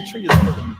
tree is pulling me.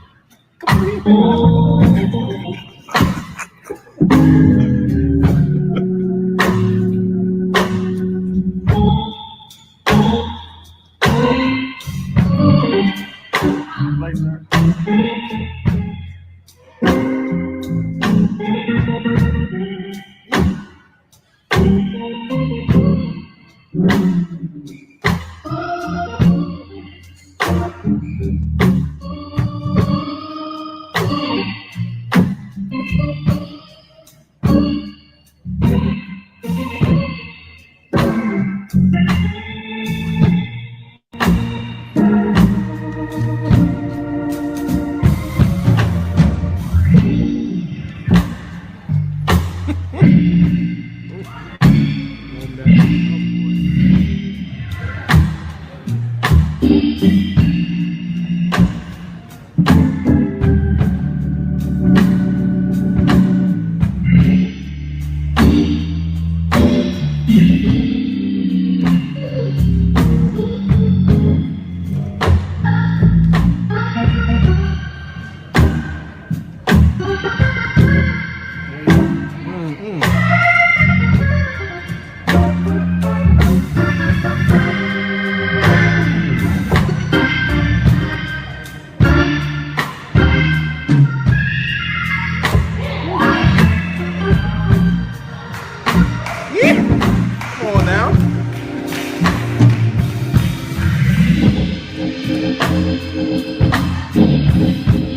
Come on now.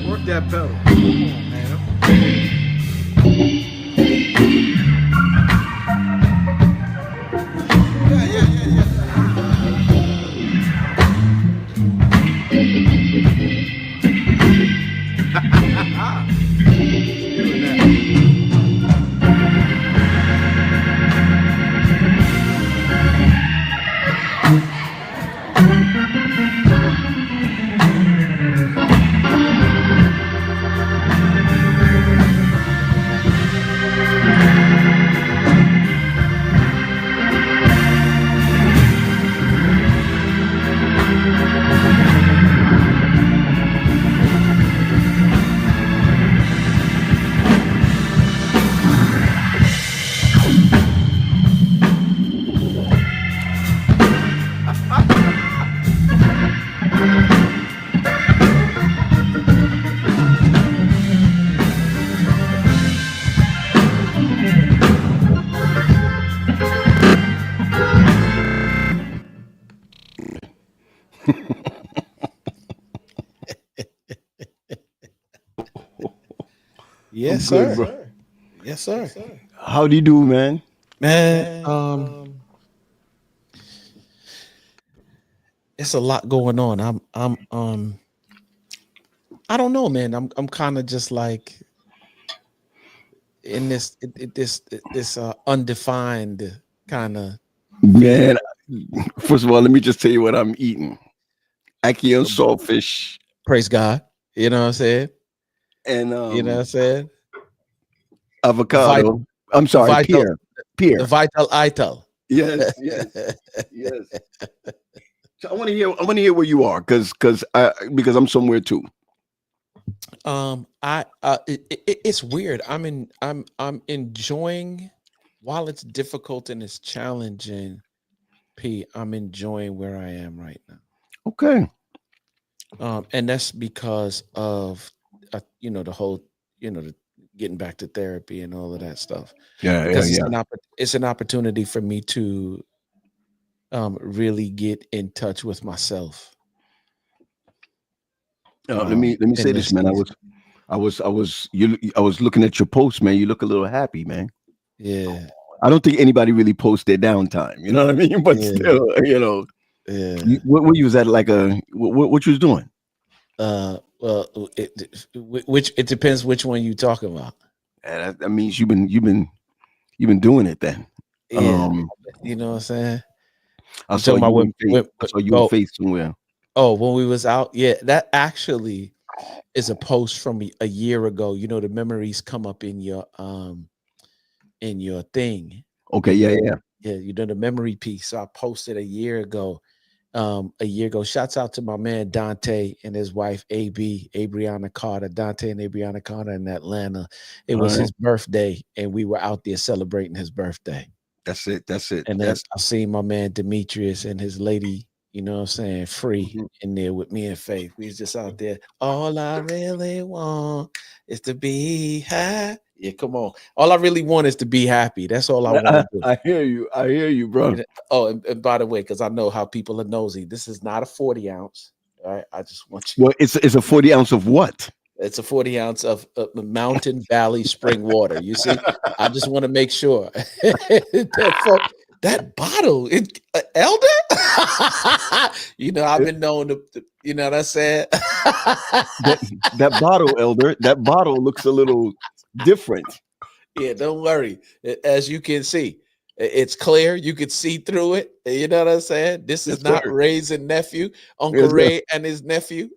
Work that pedal. Come on, man. Yes, good, sir. bro. Yes, sir. How do you do, man? Man, it's a lot going on. I don't know, man. I'm kind of just like in this undefined kind of Man, first of all, let me just tell you what I'm eating. Ackee and saltfish praise God. You know what I'm saying? and You know what I'm saying? avocado. I'm sorry, Vital, pear. the vital ital. Yes, yes, yes. So I want to hear where you are, because I'm somewhere too. It's weird. I'm enjoying, while it's difficult and it's challenging, I'm enjoying where I am right now. Okay. And that's because of the whole, the getting back to therapy and all of that stuff. Yeah, Because yeah. it's an opportunity for me to really get in touch with myself. Let me say this, man. season. I was looking at your post, man. You look a little happy, man. Yeah. I don't think anybody really posts their downtime. You know what I mean? But Yeah. still, Yeah. what you was at, like what you was doing? Well, it depends which one you talking about. And that means you've been doing it then. Yeah. You know what I'm saying? I saw you in face somewhere. Oh, when we was out, yeah, that actually is a post from a year ago. You know, the memories come up in your thing. Okay, yeah. Yeah, you know, the memory piece. So I posted a year ago, a year ago. Shouts out to my man Dante and his wife Abriana Carter. Dante and Abriana Carter in Atlanta. It was his birthday, and we were out there celebrating his birthday. That's it. That's it. And then I seen my man Demetrius and his lady, you know what I'm saying, Free in there with me and Faith. We was just out there. All I really want is to be happy. Yeah, come on. All I really want is to be happy. That's all I want to do. I hear you. I hear you, bro. Oh, and by the way, because I know how people are nosy, this is not a 40 ounce. All right. I just want you. Well, it's a 40 ounce of what? It's a 40 ounce of Mountain Valley spring water. You see, I just want to make sure that bottle, Elder. You know, I've been known to you know what I said. that bottle, Elder. That bottle looks a little different. Yeah, don't worry. As you can see, it's clear. You can see through it. You know what I'm saying? This is not Ray's and nephew, Uncle Ray and his nephew.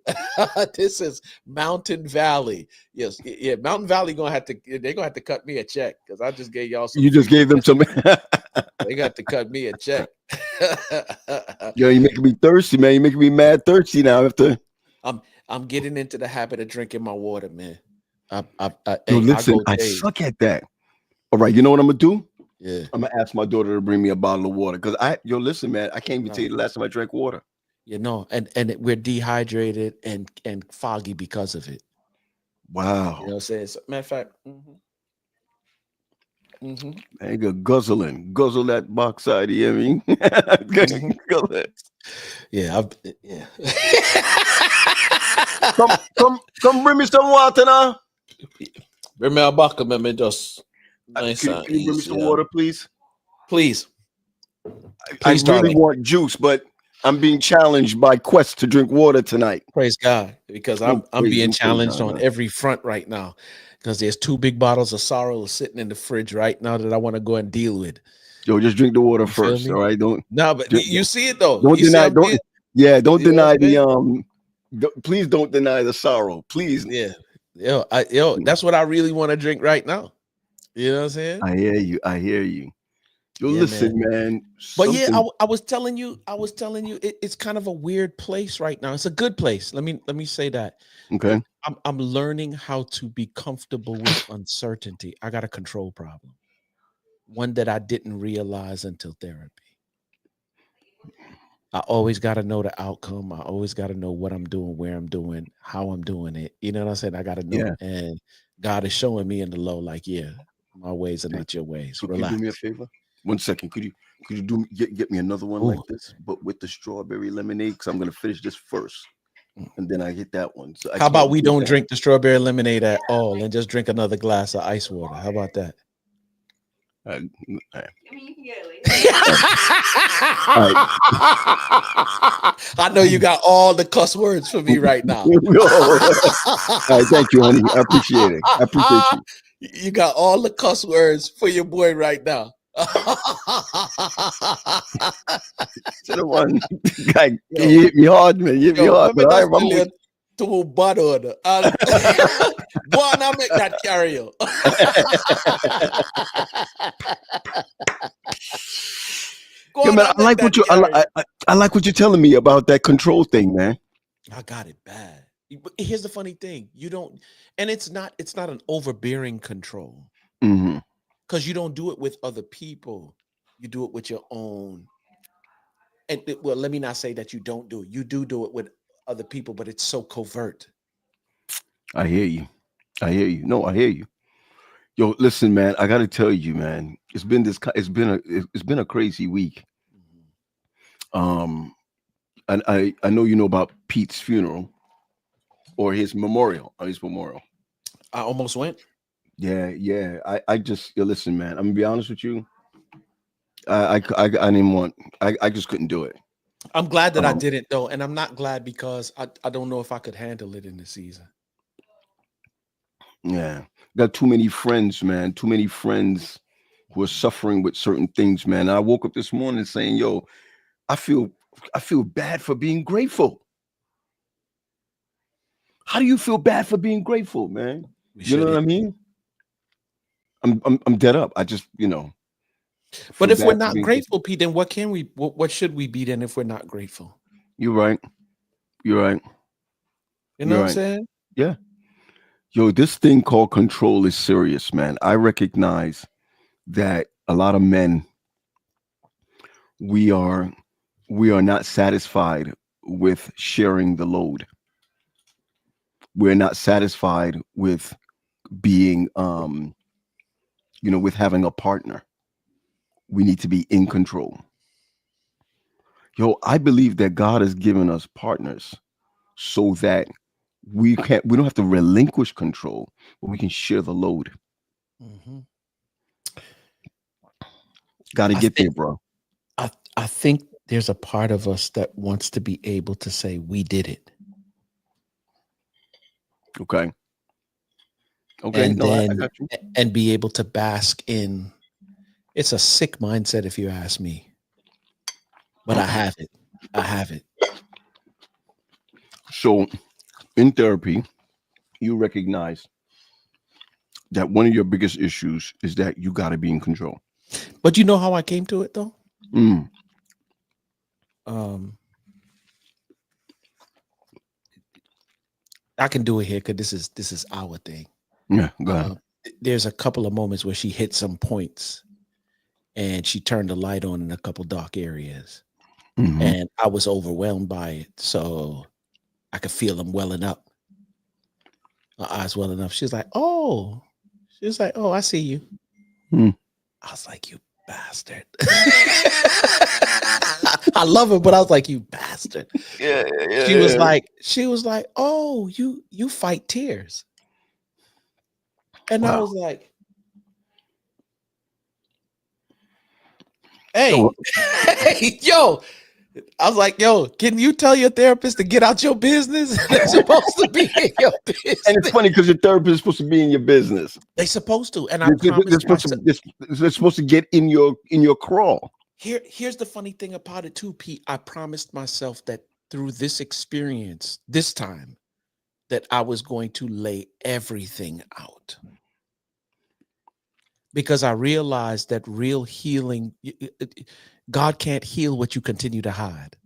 This is Mountain Valley. Yes, yeah. Mountain Valley they're gonna have to cut me a check because I just gave y'all some. You just gave them some. They got to cut me a check. Yo, you making me thirsty, man. You making me mad thirsty now. After I'm getting into the habit of drinking my water, man. Yo, listen, I suck at that. All right, you know what I'm gonna do? Yeah, I'm gonna ask my daughter to bring me a bottle of water because listen, man, I can't even tell you the last time I drank water. You know, and we're dehydrated and foggy because of it. Wow. You know what I'm saying? So, matter of fact, I go guzzle that backside. You know what I mean? Yeah, come bring me some water now. Bring me a bucket, man. Just nice. Can you bring me some water, please? Please. I really want juice, but I'm being challenged by Quest to drink water tonight. Praise God, because I'm being challenged on every front right now. Because there's 2 big bottles of sorrow sitting in the fridge right now that I want to go and deal with. Yo, just drink the water first, all right? But you see it though. Don't deny. Don't deny the please don't deny the sorrow, please. Yeah, that's what I really want to drink right now. You know what I'm saying? I hear you. Yo, listen, man. But I was telling you, it's kind of a weird place right now. It's a good place. Let me say that. Okay. I'm learning how to be comfortable with uncertainty. I got a control problem, one that I didn't realize until therapy. I always got to know the outcome. I always got to know what I'm doing, where I'm doing, how I'm doing it. You know what I'm saying? I got to know. Yeah. And God is showing me in the low, like, yeah, my ways are not your ways. So relax. Can you do me a favor? 1 second. Could you get me another one like this, but with the strawberry lemonade? Because I'm gonna finish this first, and then I hit that one. So how about we don't drink the strawberry lemonade at all, and just drink another glass of ice water? How about that? All right. I mean, you can get it later. I know you got all the cuss words for me right now. All right, thank you, honey. I appreciate it. I appreciate you. You got all the cuss words for your boy right now. To the one guy, you hit me hard, man. You hit me hard. But I'm too bad order. Boy, now make that carry you. Yeah, man, I like what you're telling me about that control thing, man. I got it bad. But here's the funny thing: you don't, and it's not an overbearing control, because you don't do it with other people. You do it with your own. And well, let me not say that you don't do it. You do it with other people, but it's so covert. I hear you. No, I hear you. Yo, listen, man. I got to tell you, man. It's been a crazy week. And I know you know about Pete's funeral. Or his memorial. I almost went. Yeah. I just listen, man. I'm gonna be honest with you. I didn't want. I just couldn't do it. I'm glad that I didn't though, and I'm not glad because I don't know if I could handle it in the season. Yeah, got too many friends, man. Too many friends who are suffering with certain things, man. I woke up this morning saying, "Yo, I feel bad for being grateful." How do you feel bad for being grateful, man? You know what I mean? I'm dead up. I just, But if we're not grateful, Pete, then what should we be then if we're not grateful? You're right. You're right. You know You're what I'm right. saying? Yeah. Yo, this thing called control is serious, man. I recognize that a lot of men, we are we are not satisfied with sharing the load. We're not satisfied with being with having a partner. We need to be in control. Yo, I believe that God has given us partners so that we don't have to relinquish control, but we can share the load. Mhm. Got to I get think there, bro. I think there's a part of us that wants to be able to say we did it, Okay. Okay. and No, I then got you. and be able to bask in. It's a sick mindset, if you ask me, but I have it. I have it. So in therapy, you recognize that one of your biggest issues is that you got to be in control. But you know how I came to it though? Mm, Um, I can do it here because this is our thing. yeah, go ahead. There's a couple of moments where she hit some points and she turned the light on in a couple dark areas, Mhm. and I was overwhelmed by it. So I could feel them welling up, my eyes welling up. She was like, "Oh," she was like, "Oh, I see you." Mm. I was like, "You bastard." I love her, but I was like, "You bastard." Yeah, yeah, She was yeah. like, "Oh, you fight tears," and I Wow. was like, Yo, "Hey, hey, yo." I was like, "Yo, can you tell your therapist to get out your business? They're supposed to be in your and it's business. funny because your therapist is supposed to be in your business. They supposed to." And I They're promised supposed to, myself. they're supposed to get in your crawl. Here's the funny thing about it too, Pete. I promised myself that through this experience, this time, that I was going to lay everything out, because I realized that real healing, God can't heal what you continue to hide.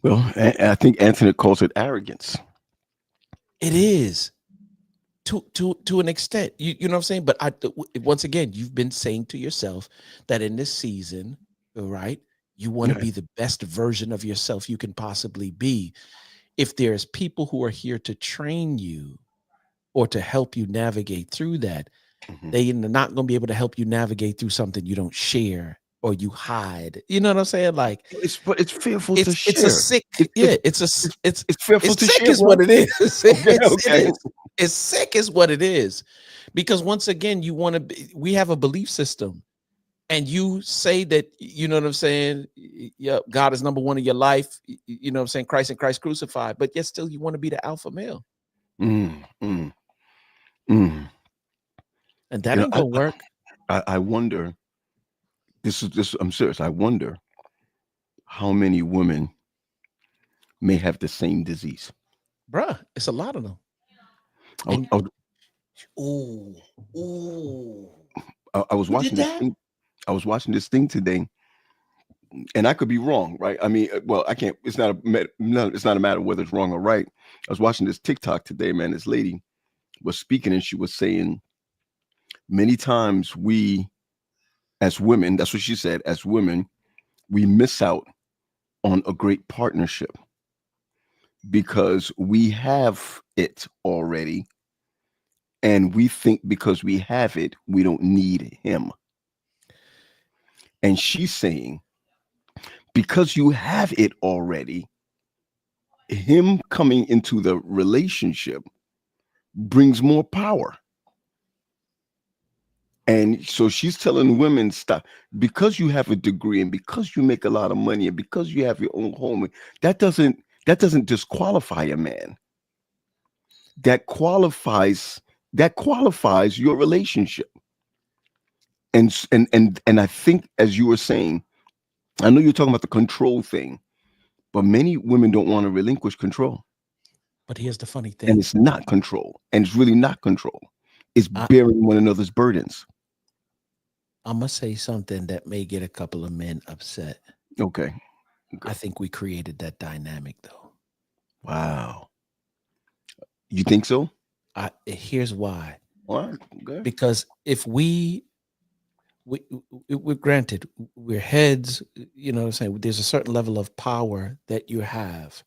Well, I think Anthony calls it arrogance. It is to an extent, you know what I'm saying. But once again, you've been saying to yourself that in this season, right, you want to Yeah. be the best version of yourself you can possibly be. If there's people who are here to train you or to help you navigate through that, Mhm. they're not going to be able to help you navigate through something you don't share or you hide. You know what I'm saying? Like, But it's fearful to it's a share. sick, It, yeah, it's it's fearful it's to sick share, is bro. what it is. Okay, It okay. is. It's sick is what it is. Because once again, you want to be, we have a belief system, and you say that, you know what I'm saying? Yeah, God is number one in your life. You know what I'm saying? Christ and Christ crucified, but yet still you want to be the alpha male. Mm, mm, mm. And that You know, ain't gonna work. I wonder. This. I'm serious. I wonder how many women may have the same disease. Bruh, it's a lot of them. I, And I, ooh, ooh, I was who did watching this that? thing. I was watching this thing today, and I could be wrong, right? I mean, well, I can't. It's not no. It's not a matter of whether it's wrong or right. I was watching this TikTok today, man. This lady was speaking, and she was saying many times we, as women, that's what she said. As women, we miss out on a great partnership because we have it already, and we think because we have it, we don't need him. And she's saying, because you have it already, him coming into the relationship brings more power. And so she's telling women, stop, because you have a degree and because you make a lot of money and because you have your own home, that doesn't disqualify a man. That qualifies your relationship. And I think, as you were saying, I know you're talking about the control thing, but many women don't want to relinquish control. But here's the funny And thing. it's not control. And it's really not control. It's I, bearing one another's burdens. I'm gonna say something that may get a couple of men upset. Okay. Okay. I think we created that dynamic, though. Wow. You think so? Here's why. All right. Okay. Because if we're granted, we're heads, you know what I'm saying? There's a certain level of power that you have.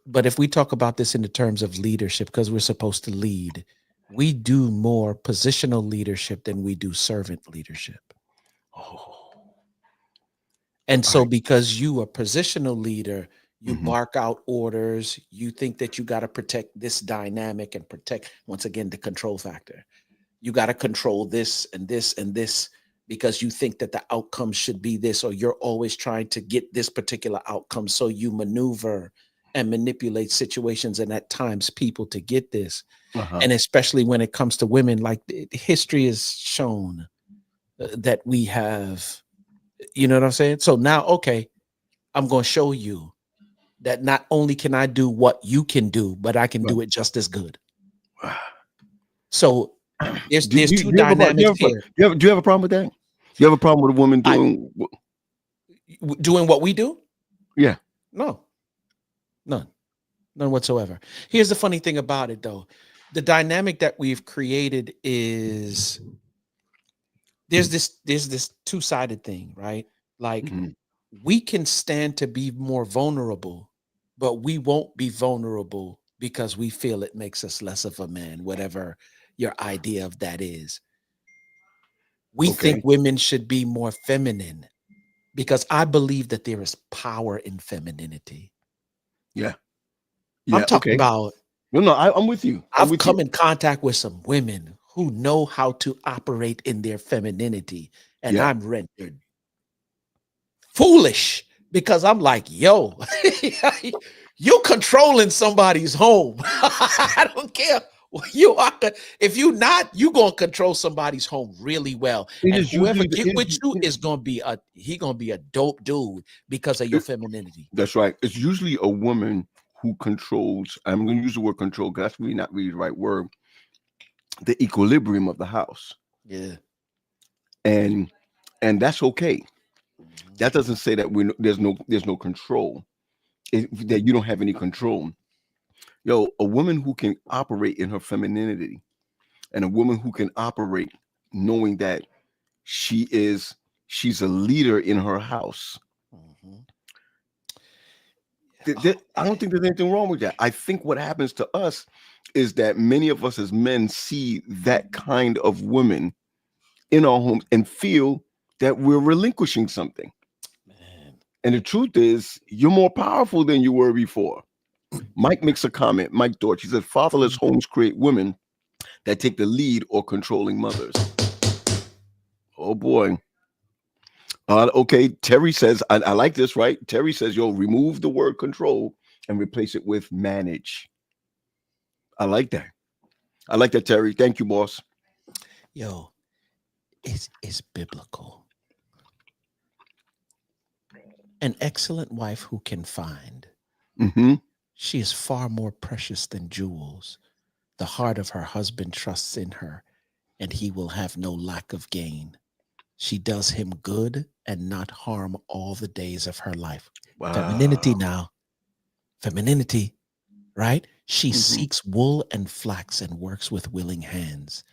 But if we talk about this in the terms of leadership, because we're supposed to lead, we do more positional leadership than we do servant leadership. Oh. And All so right. because you are positional leader, you Mhm. bark out orders, you think that you got to protect this dynamic and protect, once again, the control factor. You got to control this and this and this because you think that the outcome should be this, or you're always trying to get this particular outcome. So you maneuver and manipulate situations and at times people to get this. Uh-huh. And especially when it comes to women, like history has shown that we have, you know what I'm saying? So now, okay, I'm going to show you that not only can I do what you can do, but I can do it just as good. So there's Do two you have a dynamics here. do you have a problem with that? Do you have a problem with a woman doing Doing what we do? Yeah. No. None whatsoever. Here's the funny thing about it, though. The dynamic that we've created is there's this two-sided thing, right? Like we can stand to be more vulnerable, but we won't be vulnerable because we feel it makes us less of a man, whatever your idea of that is. We think women should be more feminine because I believe that there is power in femininity. Yeah. I'm talking about. No, I'm with you. I've come in contact with some women who know how to operate in their femininity, and I'm rendered foolish because I'm like, yo, you controlling somebody's home. I don't care. You are, if you not, you gonna control somebody's home really well. And whoever get with you is gonna be a dope dude because of your femininity. That's right. It's usually a woman who controls. I'm gonna use the word control because that's really not really the right word. The equilibrium of the house. Yeah. And that's okay. That doesn't say that there's no control. That you don't have any control. Yo, a woman who can operate in her femininity and a woman who can operate knowing that she's a leader in her house. I don't think there's anything wrong with that. I think what happens to us is that many of us as men see that kind of women in our homes and feel that we're relinquishing something. Man. And the truth is, you're more powerful than you were before. Mike makes a comment. Mike Dortch, he said, fatherless homes create women that take the lead or controlling mothers. Oh boy. Okay, Terry says, I like this, right? Terry says, yo, remove the word control and replace it with manage. I like that. I like that, Terry. Thank you, boss. Yo, it's biblical. An excellent wife who can find. She is far more precious than jewels. The heart of her husband trusts in her, and he will have no lack of gain. She does him good and not harm all the days of her life. Wow. Femininity now. Femininity, right? She seeks wool and flax and works with willing hands.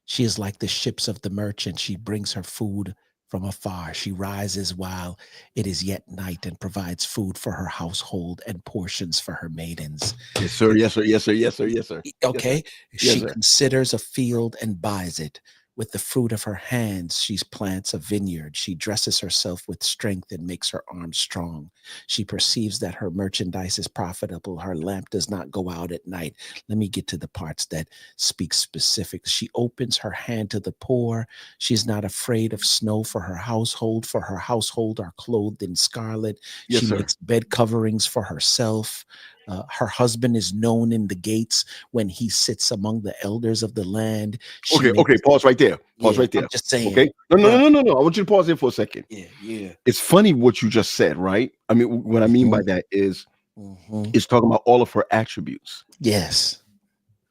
She is like the ships of the merchant. She brings her food from afar. She rises while it is yet night and provides food for her household and portions for her maidens. Yes, sir. Yes, sir. Yes, sir. Yes, sir. Yes, sir. Okay. Yes, sir. She considers a field and buys it. With the fruit of her hands, she plants a vineyard. She dresses herself with strength and makes her arms strong. She perceives that her merchandise is profitable. Her lamp does not go out at night. Let me get to the parts that speak specifics. She opens her hand to the poor. She's not afraid of snow for her household. For her household are clothed in scarlet. Yes, she sir. makes bed coverings for herself. Her husband is known in the gates when he sits among the elders of the land. Okay. Pause right there. Right there. I'm just saying. Okay. No. I want you to pause there for a second. Yeah. It's funny what you just said, right? I mean, what I mean by that is, it's talking about all of her attributes. Yes.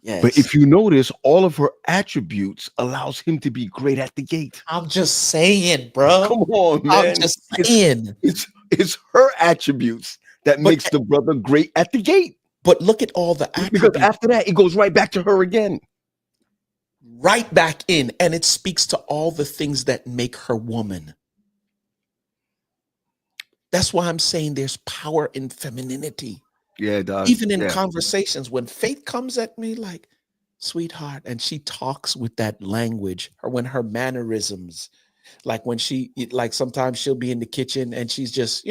But if you notice, all of her attributes allows him to be great at the gate. I'm just saying, bro. Come on, man. I'm just saying. It's her attributes that makes the brother great at the gate. But look at all the attributes. Because after that, it goes right back to her again. Right back in. And it speaks to all the things that make her woman. That's why I'm saying there's power in femininity. Yeah, it does. Even in conversations, when Faith comes at me like, sweetheart, and she talks with that language, or when her mannerisms, like when she, like sometimes she'll be in the kitchen and she's just,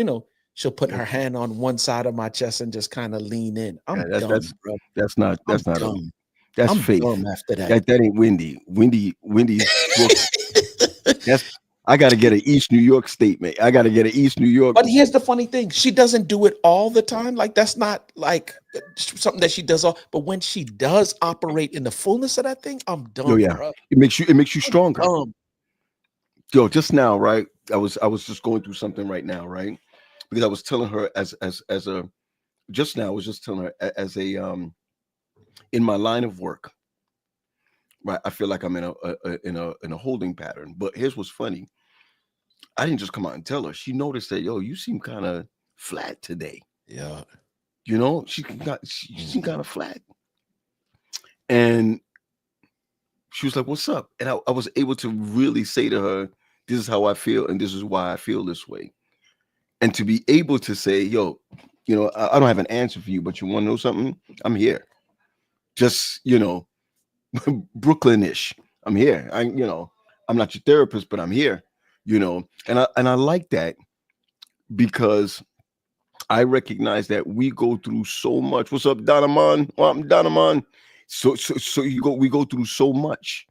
she'll put her hand on one side of my chest and just kind of lean in. That's bro. That's dumb. That's I'm Faith. dumb after that. That ain't Wendy. Wendy's I got to get an East New York statement. I got to get an East New York. But here's the funny thing. She doesn't do it all the time. Like that's not like something that she does all. But when she does operate in the fullness of that thing, I'm done. Oh, yeah. Bro. It makes you stronger. Yo, just now, right? I was just going through something right now, right? Because I was telling her as a in my line of work, right? I feel like I'm in a holding pattern. But here's what's funny. I didn't just come out and tell her. She noticed that, yo, you seem kind of flat today. Yeah. She seemed kind of flat. And she was like, what's up? And I was able to really say to her, this is how I feel, and this is why I feel this way. And to be able to say, yo, I don't have an answer for you, but you want to know something? I'm here. Just, Brooklyn-ish. I'm here. I'm not your therapist, but I'm here. And I like that because I recognize that we go through so much. What's up, Donovan? Well, I'm Donovan. So we go through so much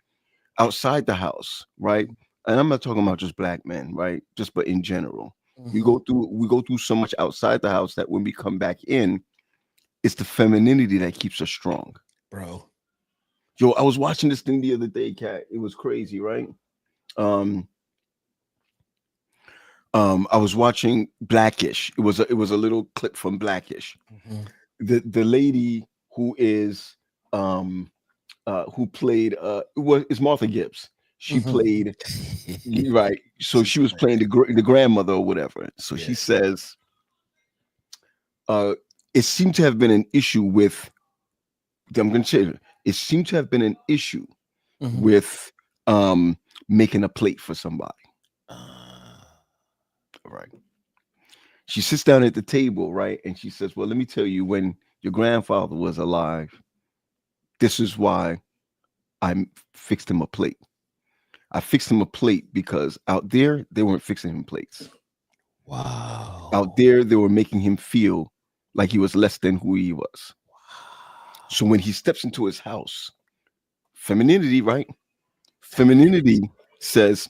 outside the house, right? And I'm not talking about just black men, right? But in general, we go through so much outside the house that when we come back in, it's the femininity that keeps us strong, bro. Yo, I was watching this thing the other day, Kat. It was crazy, right? I was watching Blackish. It was a little clip from Blackish. The lady who is who played is Martha Gibbs. She played right. So she was playing the grandmother or whatever. So she says, it seemed to have been an issue with. I'm going to say it seemed to have been an issue with making a plate for somebody. Right. She sits down at the table, right? And she says, well, let me tell you, when your grandfather was alive, this is why I fixed him a plate. I fixed him a plate because out there, they weren't fixing him plates. Wow. Out there, they were making him feel like he was less than who he was. Wow. So when he steps into his house, femininity, right? Femininity says,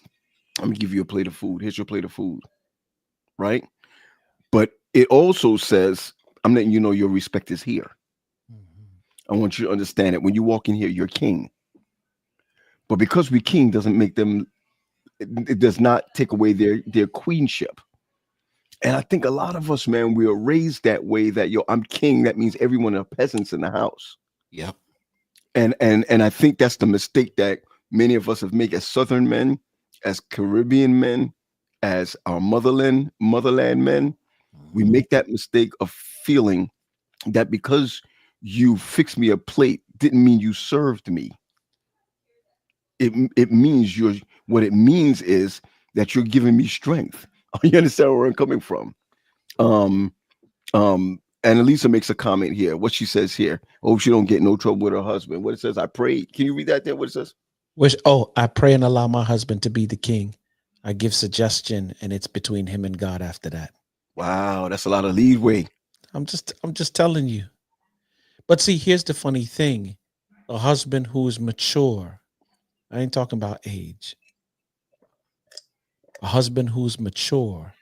I'm going to give you a plate of food. Here's your plate of food. Right? But it also says, I'm letting you know your respect is here. I want you to understand that when you walk in here, you're king. But because we're king doesn't make them, it does not take away their queenship. And I think a lot of us, man, we are raised that way that, yo, I'm king. That means everyone are peasants in the house. Yep. And I think that's the mistake that many of us have made as Southern men, as Caribbean men, as our motherland men. We make that mistake of feeling that because you fixed me a plate didn't mean you served me. It means what it means is that you're giving me strength. You understand where I'm coming from? And Elisa makes a comment here. What she says here, oh, she don't get no trouble with her husband. What it says, I pray. Can you read that there? What it says? I pray and allow my husband to be the king. I give suggestion, and it's between him and God after that. Wow, that's a lot of leeway. I'm just telling you. But see, here's the funny thing. A husband who is mature, I ain't talking about age. A husband who's mature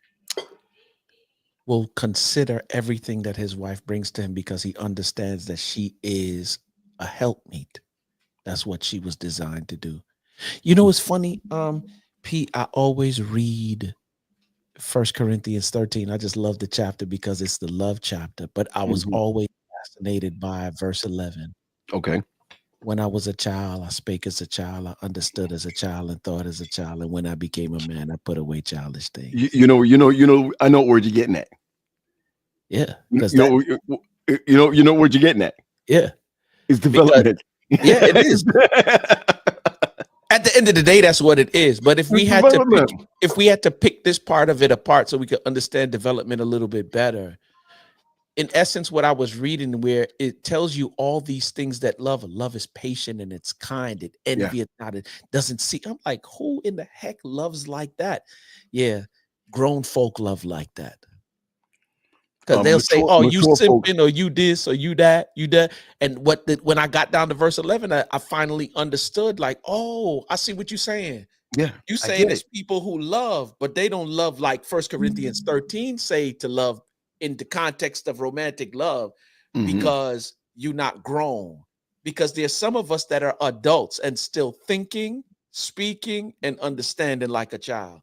will consider everything that his wife brings to him because he understands that she is a helpmeet. That's what she was designed to do. You know, it's funny, Pete, I always read 1 Corinthians 13. I just love the chapter because it's the love chapter, but I was always fascinated by verse 11. Okay. When I was a child, I spake as a child, I understood as a child, and thought as a child. And when I became a man, I put away childish things. You know. I know what word you're getting at. Yeah, You because know, you know what you're getting at. yeah, It's development. Yeah, it is. At the end of the day, that's what it is. But if we had to pick this part of it apart so we could understand development a little bit better, in essence, what I was reading, where it tells you all these things that love is patient and it's kind, it envieth not, it doesn't see. I'm like, who in the heck loves like that? Yeah, grown folk love like that. Because they'll say, "Oh, you simping, or you this, or you that, you that." And when I got down to verse 11, I finally understood. Like, oh, I see what you're saying. Yeah, you saying there's people who love, but they don't love like 1 Corinthians 13 say to love in the context of romantic love, because you're not grown. Because there's some of us that are adults and still thinking, speaking, and understanding like a child.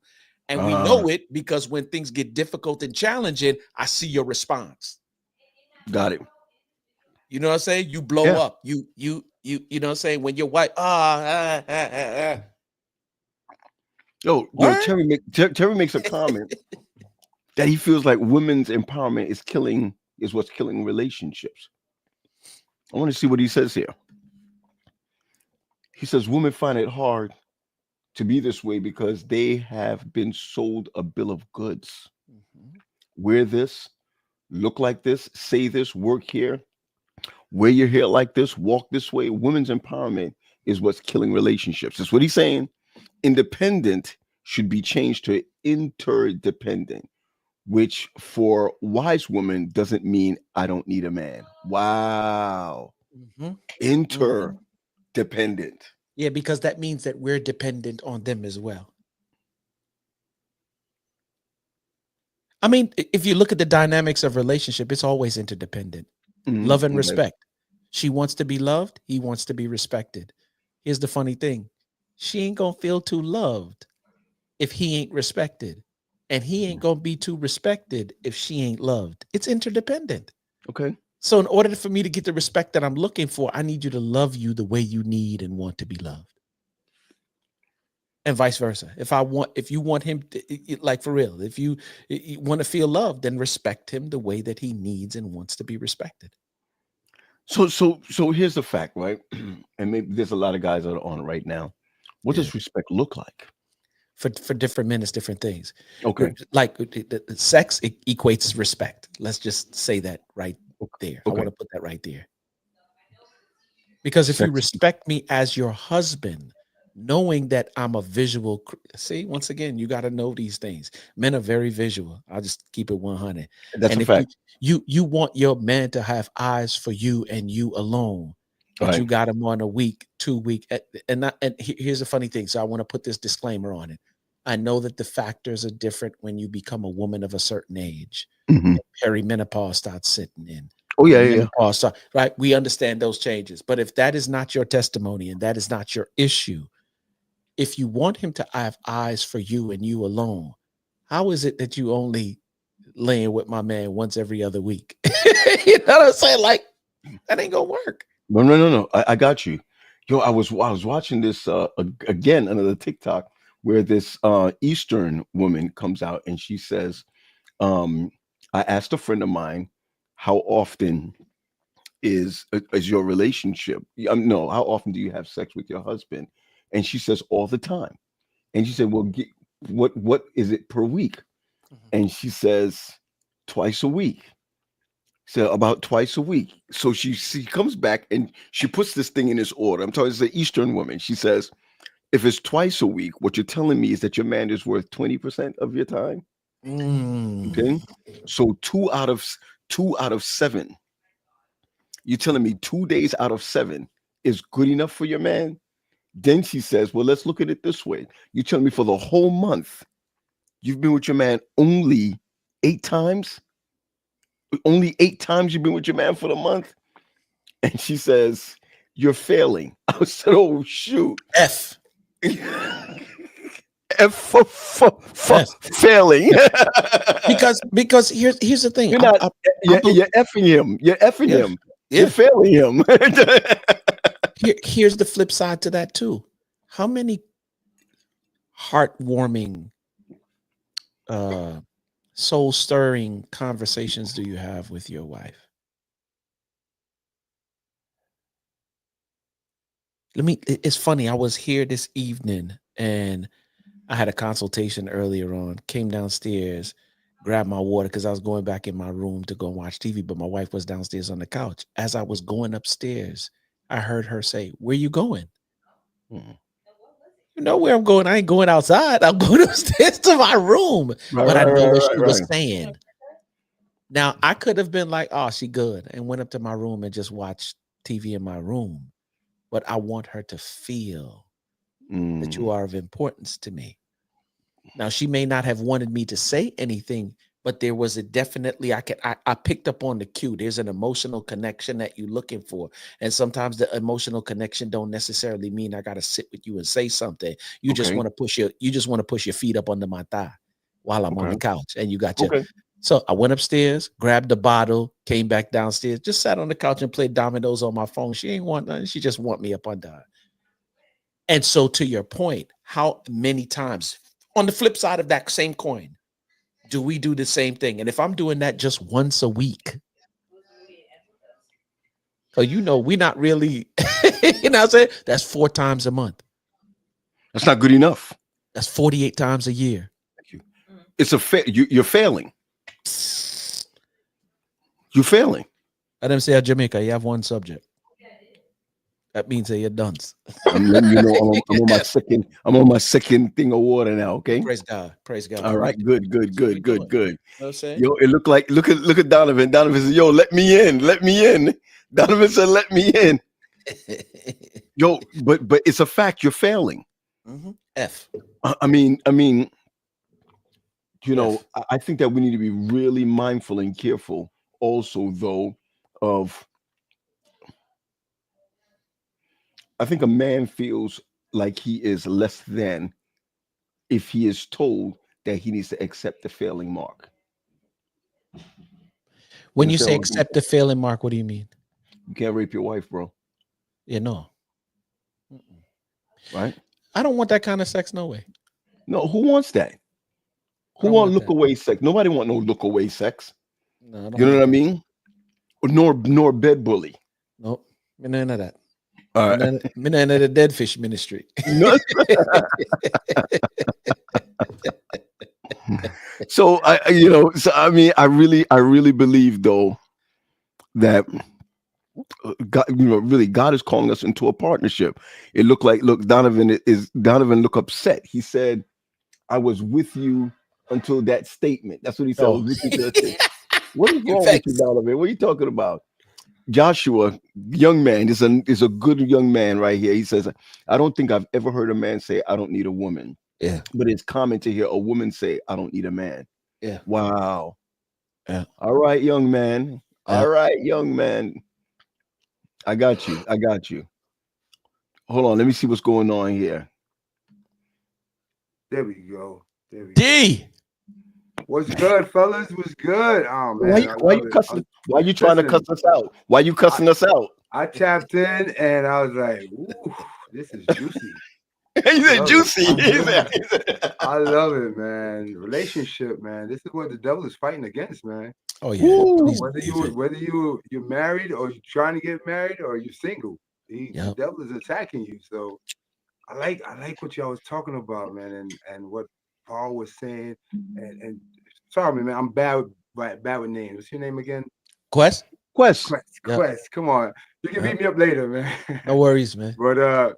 And we know it because when things get difficult and challenging, I see your response. Got it. You know what I'm saying? You blow up. You know what I'm saying? When your wife, Yo, Terry makes a comment that he feels like women's empowerment is what's killing relationships. I want to see what he says here. He says women find it hard to be this way because they have been sold a bill of goods. Wear this, look like this, say this, work here, wear your hair like this, walk this way. Women's empowerment is what's killing relationships. That's what he's saying. Independent should be changed to interdependent, which for wise women doesn't mean I don't need a man. Wow. Interdependent. Yeah, because that means that we're dependent on them as well. I mean, if you look at the dynamics of relationship, it's always interdependent. Love and respect. She wants to be loved. He wants to be respected. Here's the funny thing. She ain't going to feel too loved if he ain't respected. And he ain't going to be too respected if she ain't loved. It's interdependent. Okay. So in order for me to get the respect that I'm looking for, I need you to love you the way you need and want to be loved. And vice versa. If you want him to, like for real, if you want to feel loved, then respect him the way that he needs and wants to be respected. So here's the fact, right? And maybe there's a lot of guys that are on right now. What does respect look like? For different men, it's different things. Okay. Like sex equates respect. Let's just say that right there. Okay. I want to put that right there. Because if you respect me as your husband, knowing that I'm a visual, see, once again, you got to know these things. Men are very visual. I'll just keep it 100. That's a fact. You want your man to have eyes for you and you alone, but you got him on a week, 2 week. And here's the funny thing. So I want to put this disclaimer on it. I know that the factors are different when you become a woman of a certain age. Perimenopause starts sitting in. Oh, yeah. Menopause, right? We understand those changes. But if that is not your testimony and that is not your issue, if you want him to have eyes for you and you alone, how is it that you only laying with my man once every other week? You know what I'm saying? Like, that ain't gonna work. No. I got you. Yo, I was watching this again, another TikTok where this Eastern woman comes out and she says, I asked a friend of mine, how often is your relationship? No, how often do you have sex with your husband? And she says all the time. And she said, well, what is it per week? And she says twice a week. So about twice a week. So she comes back and she puts this thing in this order. I'm talking, it's an Eastern woman. She says, if it's twice a week, what you're telling me is that your man is worth 20% of your time. Okay. So 2 out of 7. You're telling me 2 days out of 7 is good enough for your man? Then she says, well, let's look at it this way. You're telling me for the whole month, you've been with your man only 8 times? Only 8 times you've been with your man for the month? And she says, you're failing. I said, oh, shoot. F. F for failing. because here's the thing. You're effing him. You're effing him. Yeah. You're failing him. Here's the flip side to that too. How many heartwarming, soul stirring conversations do you have with your wife? It's funny. I was here this evening and I had a consultation earlier on, came downstairs, grabbed my water because I was going back in my room to go and watch TV, but my wife was downstairs on the couch. As I was going upstairs, I heard her say, "Where you going?" Mm. You know where I'm going. I ain't going outside. I'm going upstairs to my room. Right, But I right, know right, what right, she was right. saying. Now, I could have been like, "Oh, she good," and went up to my room and just watched TV in my room. But I want her to feel that you Mm. are of importance to me. Now, she may not have wanted me to say anything, but there was a definitely I picked up on the cue. There's an emotional connection that you're looking for. And sometimes the emotional connection don't necessarily mean I gotta sit with you and say something. Okay. You just want to push your feet up under my thigh while I'm on Okay. the couch. And you got your Okay. so I went upstairs, grabbed the bottle, came back downstairs, just sat on the couch and played dominoes on my phone. She ain't want nothing. She just want me up under her. And so, to your point, how many times on the flip side of that same coin do we do the same thing? And if I'm doing that just once a week, so we're not really, you know what I'm saying? That's 4 times a month. That's not good enough. That's 48 times a year. Thank you. It's you're failing. You're failing. I didn't say at Jamaica, you have one subject. That means that you're done. I'm letting you know I'm on my second. I'm on my second thing of water now. Okay. Praise God. Praise God. All right. Good. Good. That's what we Good. Good. doing. Good. You know what I'm saying? Yo, it look at Donovan. Donovan said, "Yo, let me in. Let me in." Donovan said, "Let me in." Yo, but it's a fact. You're failing. F. I mean, F. I think that we need to be really mindful and careful also, though, of I think a man feels like he is less than if he is told that he needs to accept the failing mark. You When you understand say what I'm saying? accept the failing mark, what do you mean? You can't rape your wife, bro. You know. Right? I don't want that kind of sex, no way. No, who wants that? I Who don't want want look that. away sex? Nobody want no look away sex. No, I don't You know want what I that. mean? Nor bed bully. Nope. Me none of that. All right. Me none of the dead fish ministry. No. So I mean, I really believe though that God, really God is calling us into a partnership. It looked like, look, Donovan look upset. He said, "I was with you until that statement." That's what he said. I was Oh, with you till that statement. What is wrong with you, thanks. Donovan? What are you talking about? Joshua, young man, is a good young man right here. He says, "I don't think I've ever heard a man say I don't need a woman, Yeah, but it's common to hear a woman say I don't need a man." yeah, Wow. yeah, All right, young man. yeah. All right, young man. I got you. I got you. Hold on. Let me see what's going on here. There we go. There we go. D. What's good, fellas? What's good? Oh man, I Why love you it. cussing? Why you trying to cuss Listen, us out? Why you I, cussing us out? I tapped in and I was like, "Ooh, this is juicy." He I said love it. juicy. He said, I love it, man. Relationship, man. This is what the devil is fighting against, man. Oh yeah, Woo. please Whether believe it. you're married or you're trying to get married or you're single, the Yep. devil is attacking you. So I like what y'all was talking about, man, and what Paul was saying. And sorry, man, I'm bad with names. What's your name again? Quest. Quest. Quest. Yep. Quest. Come on, you can Yep. beat me up later, man. No worries, man. But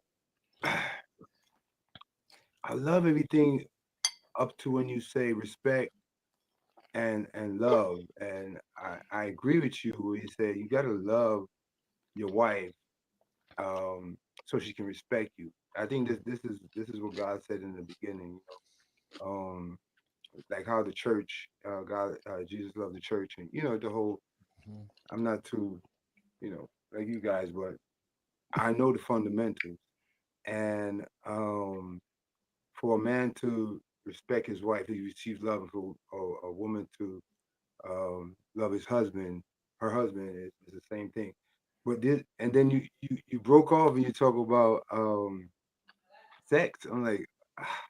I love everything up to when you say respect and love, and I agree with you when you say you gotta love your wife, so she can respect you. I think this is what God said in the beginning. Um, like how the church, God, Jesus loved the church, and the whole. Mhm. I'm not too, like you guys, but I know the fundamentals, and for a man to respect his wife, he receives love, and for a woman to love his husband, her husband is the same thing. but this, and then you broke off and you talk about sex. I'm like, ah,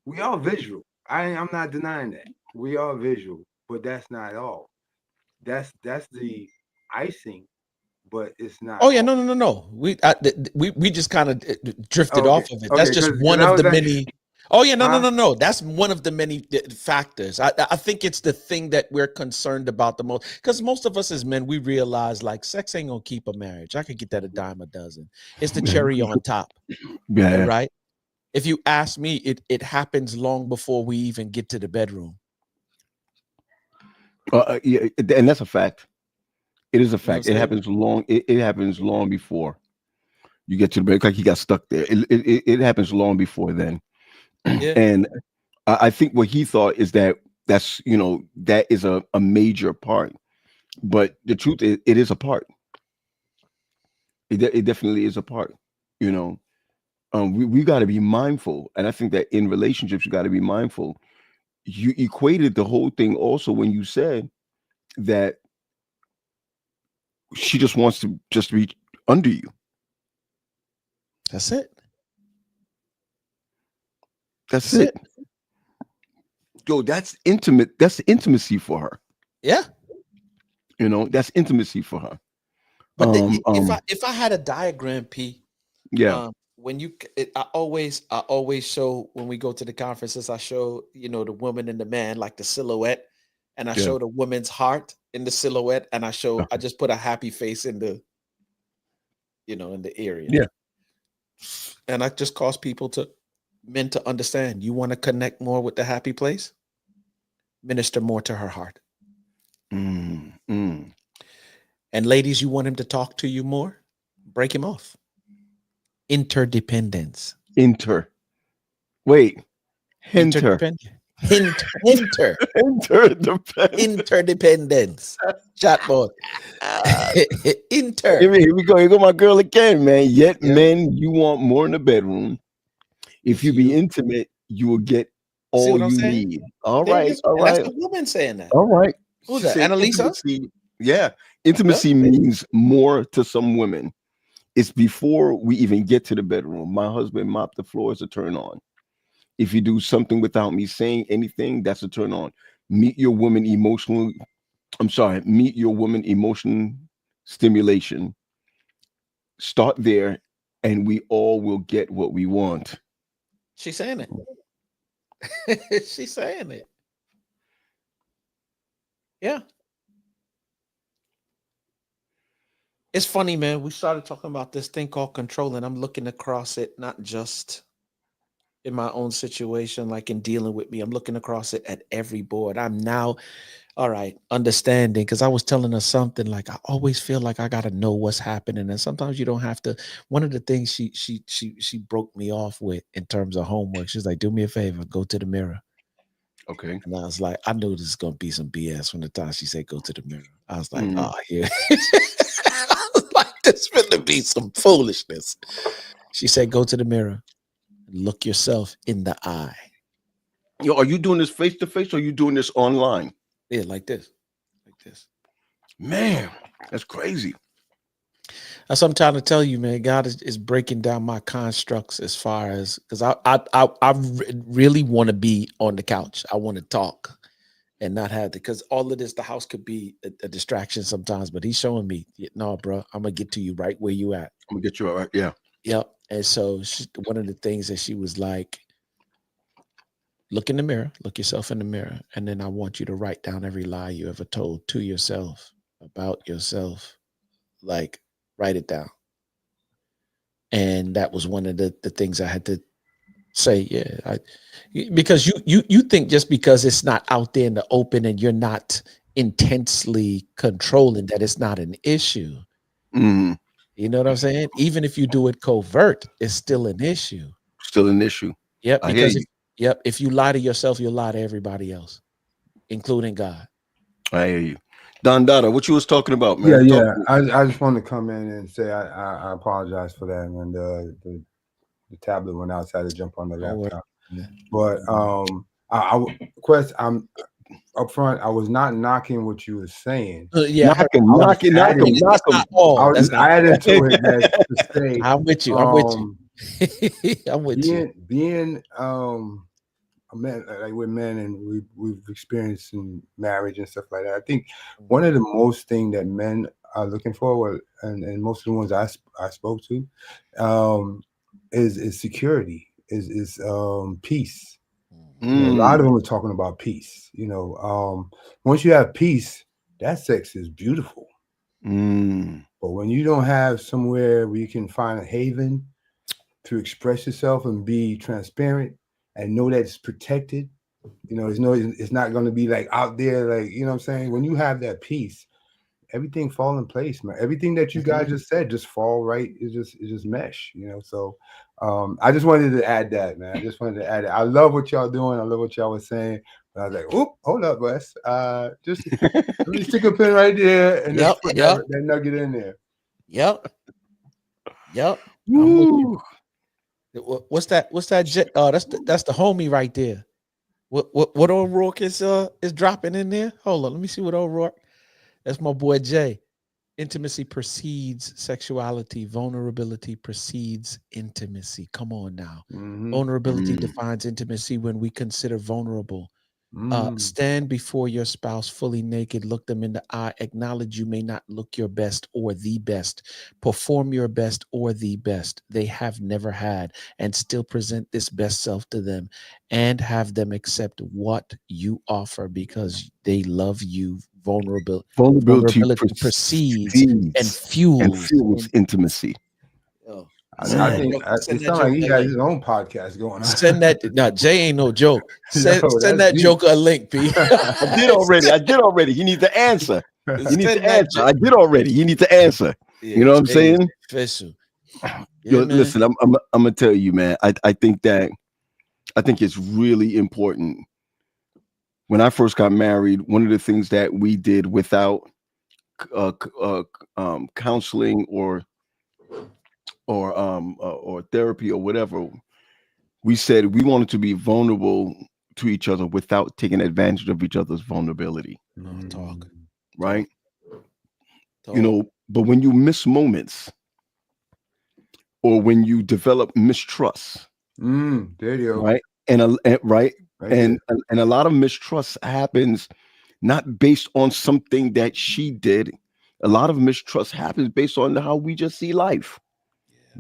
we are visual. I'm not denying that. We are visual, but that's not all. That's the icing, but it's not Oh yeah, all. no. We just kind of drifted Okay, off of it. That's okay, just because one I of was the like, many. Oh yeah, huh? no. That's one of the many factors. I think it's the thing that we're concerned about the most, because most of us as men, we realize like sex ain't gonna keep a marriage. I could get that a dime a dozen. It's the cherry on top, Yeah. right? If you ask me, it happens long before we even get to the bedroom. Yeah, and that's a fact. It is a You know what I'm fact. It saying? happens long. It happens long before you get to the break. Like he got stuck there. It happens long before then. Yeah, And I think what he thought is that that's that is a major part. But the truth is, it is a part. It definitely is a part. You know, we got to be mindful, and I think that in relationships you got to be mindful. You equated the whole thing also when you said that she just wants to just be under you. that's it. That's That's it. it. Yo, that's intimate. That's intimacy for her. Yeah. That's intimacy for her. But Um, um, if I had a diagram, P, yeah, when I always show when we go to the conferences, I show the woman and the man like the silhouette, and I yeah, show the woman's heart in the silhouette, and I uh-huh, just put a happy face in the in the area, yeah. and I just cause people to men to understand. You want to connect more with the happy place, minister more to her heart, Mm, mm. and ladies, you want him to talk to you more, break him off. Interdependence. Inter. Wait, hinter. Interdependent. Hinter. Interdependent. Interdependence. Chatbot. Inter. Here we go. Here go my girl again, man. Yet, Yeah. men, you want more in the bedroom. If If you be you intimate, you will get see all what I'm you saying, need. All there it right, is. all And that's right, the woman saying that. all right. Who's She that? said Annalisa? intimacy. Yeah, Yep. intimacy means more to some women. It's before we even get to the bedroom. My husband mop the floor is a turn on. If you do something without me saying anything, that's a turn on. Meet your woman emotional. I'm sorry. Meet your woman emotion stimulation. Start there, and we all will get what we want. She's saying it. She's saying it. Yeah. It's funny, man. We started talking about this thing called control, and I'm looking across it, not just in my own situation, like in dealing with me. I'm looking across it at every board. I'm now, all right, understanding, because I was telling her something like I always feel like I gotta know what's happening, and sometimes you don't have to. One of the things she broke me off with in terms of homework, she's like, "Do me a favor, go to the mirror." Okay. And I was like, I knew this is gonna be some BS from the time she said, "Go to the mirror." I was like, Mm. "Oh yeah," I was like, "This finna be some foolishness." She said, "Go to the mirror, and look yourself in the eye." Yo, are you doing this face to face or are you doing this online? Yeah, like this, like this. Man, that's crazy. That's what I'm trying to tell you, man. God is breaking down my constructs as far as, because I really want to be on the couch. I want to talk and not have to, because all of this, the house could be a distraction sometimes. But he's showing me, no, bro, I'm gonna get to you right where you at. I'm gonna get you all right. Yeah. Yep. And so one of the things that she was like, look in the mirror, look yourself in the mirror, and then I want you to write down every lie you ever told to yourself about yourself. Like, write it down. And that was one of the things I had to say. Because you think just because it's not out there in the open and you're not intensely controlling that it's not an issue. Mm. You know what I'm saying? Even if you do it covert, it's still an issue. Still an issue. Yep. I hear Because you. if you lie to yourself, you'll lie to everybody else, including God. I hear you. Don Dada, what you was talking about, Yeah, man? Talk yeah. to me. I just want to come in and say I apologize for that, and the tablet went out, so I had to jump on the Don't worry. laptop. Yeah. But Quest, I'm. up front, I was not knocking what you were saying. Yeah, I heard. Knock him, I was knock him, knock him, adding, knock That's him. not all. I That's was not. adding to it that to say, I'm with you. I'm with you. um, I'm with you. being a man, like with men, and we've experienced in marriage and stuff like that. I think one of the most thing that men are looking for, and most of the ones I spoke to, is security, is peace. You know, a lot of them are talking about peace. You know, once you have peace, that sex is beautiful. But when you don't have somewhere where you can find a haven to express yourself and be transparent and know that it's protected, you know, it's not going to be like out there, like, you know what I'm saying? When you have that peace, everything fall in place, man. Everything that you guys just said just fall right. It just mesh, you know. So I just wanted to add that, man. I just wanted to add it. I love what y'all doing. I love what y'all was saying. But I was like, oop, hold up, Wes. Just let me stick a pin right there and just put that nugget in there. Yep. I'm with you. What's that? Oh, that's the homie right there. What O'Rourke is dropping in there? Hold on, let me see what O'Rourke. That's my boy Jay. Intimacy precedes sexuality. Vulnerability precedes intimacy. Come on now. Vulnerability defines intimacy when we consider vulnerable. Stand before your spouse fully naked, look them in the eye, acknowledge you may not look your best or the best, perform your best or the best they have never had, and still present this best self to them and have them accept what you offer because they love you. Vulnerability precedes and fuels intimacy. I think it sounds like he got his own podcast going on. Send that. No, Jay ain't no joke. Send that deep. joker a link, P. I did already. He needs to answer. He needs to answer. I did already. He needs to answer. Yeah, you know what I'm saying? Official. Yo, listen, I'm gonna tell you, man. I think it's really important. When I first got married, one of the things that we did without counseling or therapy or whatever, we said we wanted to be vulnerable to each other without taking advantage of each other's vulnerability. Talk. Right? Talk. You know, but when you miss moments or when you develop mistrust, there you go. Right? And a lot of mistrust happens not based on something that she did. A lot of mistrust happens based on how we just see life.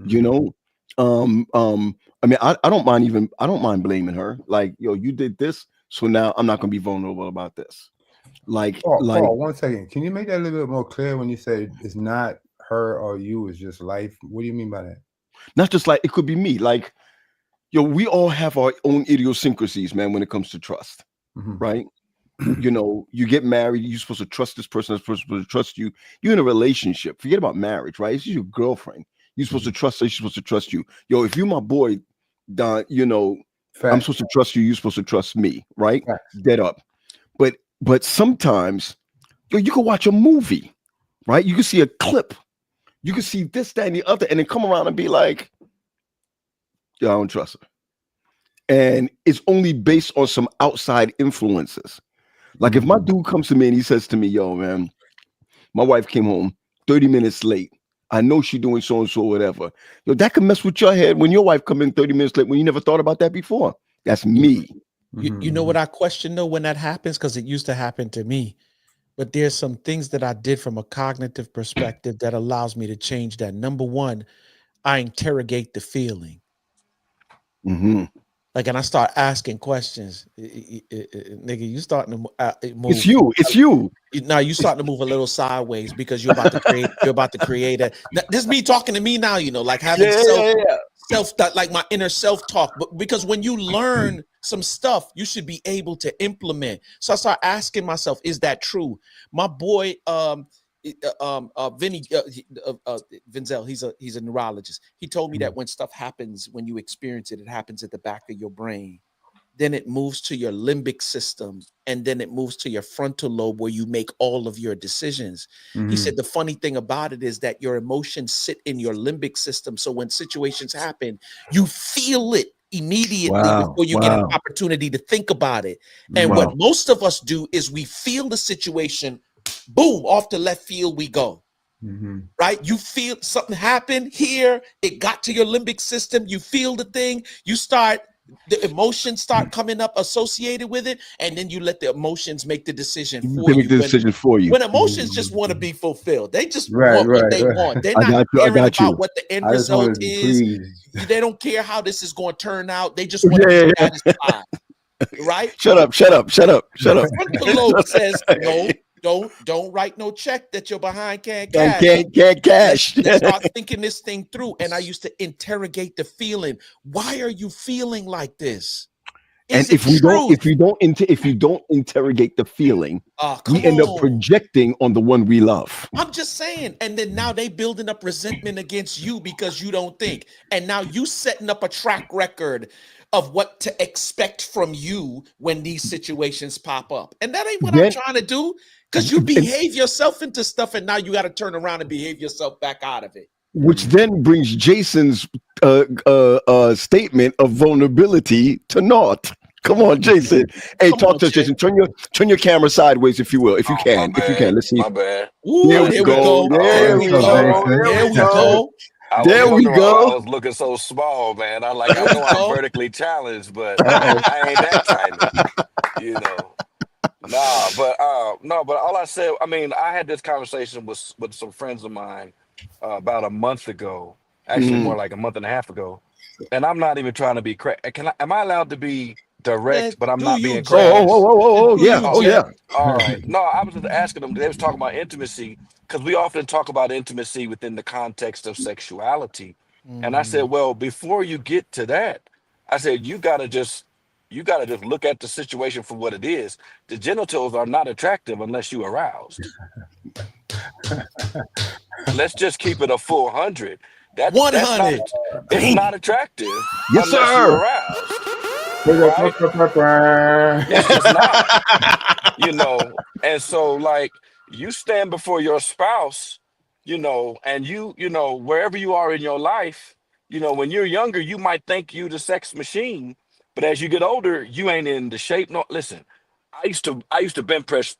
You know, I mean, I don't mind blaming her. Like, yo, you did this, so now I'm not gonna be vulnerable about this. Paul, 1 second. Can you make that a little bit more clear when you say it's not her or you, it's just life? What do you mean by that? Not just like it could be me. Like, yo, we all have our own idiosyncrasies, man, when it comes to trust. Right? You know, you get married, you're supposed to trust this person, this person's supposed to trust you. You're in a relationship. Forget about marriage, right? It's your girlfriend. You're supposed to trust her, she's supposed to trust you. Yo, if you're my boy, Don, you know, I'm supposed to trust you, you're supposed to trust me, right? Dead up. But sometimes, yo, you can watch a movie, right? You can see a clip, you can see this, that, and the other, and then come around and be like, yo, I don't trust her. And it's only based on some outside influences. Like if my dude comes to me and he says to me, yo, man, my wife came home 30 minutes late. I know she's doing so-and-so, whatever. Yo, that can mess with your head when your wife come in 30 minutes late when you never thought about that before. That's me. You know what I question though when that happens? Because it used to happen to me. But there's some things that I did from a cognitive perspective that allows me to change that. Number one, I interrogate the feeling. Like, and I start asking questions. Nigga, you starting to move. It's you. Now you starting to move a little sideways because you're about to create. You're about to create a. This is me talking to me now. You know, like having self, like my inner self talk. But because when you learn some stuff, you should be able to implement. So I start asking myself, is that true? My boy, Vinny Vinzel, he's a neurologist. He told me that when stuff happens, when you experience it, it happens at the back of your brain. Then it moves to your limbic system, and then it moves to your frontal lobe where you make all of your decisions. He said the funny thing about it is that your emotions sit in your limbic system. So when situations happen, you feel it immediately before you get an opportunity to think about it. And what most of us do is we feel the situation, boom, off the left field we go. Right? You feel something happen here, it got to your limbic system, you feel the thing, the emotions start coming up associated with it, and then you let the emotions make the decision for you. When emotions just want to be fulfilled, they just want what they want. They're not caring about what the end result is. They don't care how this is going to turn out. They just want to be satisfied. Right? Shut up. The frontal lobe says, no, don't write no check that your behind can't cash. Can't cash. Let's start thinking this thing through. And I used to interrogate the feeling. Why are you feeling like this? And if you don't interrogate the feeling, we end up projecting on the one we love. I'm just saying. And then now they building up resentment against you because you don't think. And now you setting up a track record of what to expect from you when these situations pop up. And that ain't what I'm trying to do, because you behave yourself into stuff and now you got to turn around and behave yourself back out of it. Which then brings Jason's statement of vulnerability to naught. Come on, Jason. Hey, talk to us, Jason. Turn your camera sideways if you will, if you can. Let's see. My bad. Ooh, there we go. There we go. There we go. I was looking so small, man. I know I'm vertically challenged, but I ain't that tiny, you know. But all I said, I mean, I had this conversation with some friends of mine about a month ago, actually more like a month and a half ago, and I'm not even trying to be am I allowed to be direct, but I'm not being crazy? Yeah. All right. No, I was just asking them. They was talking about intimacy, because we often talk about intimacy within the context of sexuality. And I said, well, before you get to that, I said, you gotta just look at the situation for what it is. The genitals are not attractive unless you aroused. Let's just keep it a full 100. 100. It's not attractive unless you're aroused. Right? It's just not. You know, and so like you stand before your spouse, you know, and you know, wherever you are in your life, you know, when you're younger, you might think you the sex machine, but as you get older, you ain't in the shape. No, listen, I used to bench press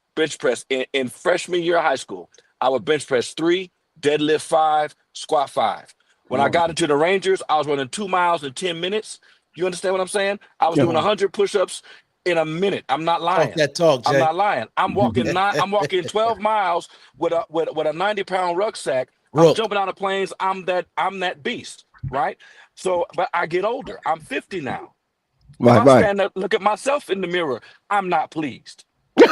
in freshman year of high school. I would bench press 3, deadlift 5, squat 5. When I got into the Rangers, I was running 2 miles in 10 minutes. You understand what I'm saying? I was doing 100 push-ups in a minute. I'm not lying. Talk, Jay. I'm not lying. I'm walking 12 miles with a 90-pound rucksack. I'm jumping out of planes. I'm that beast, right? So, but I get older. I'm 50 now. If I stand up, look at myself in the mirror, I'm not pleased. Get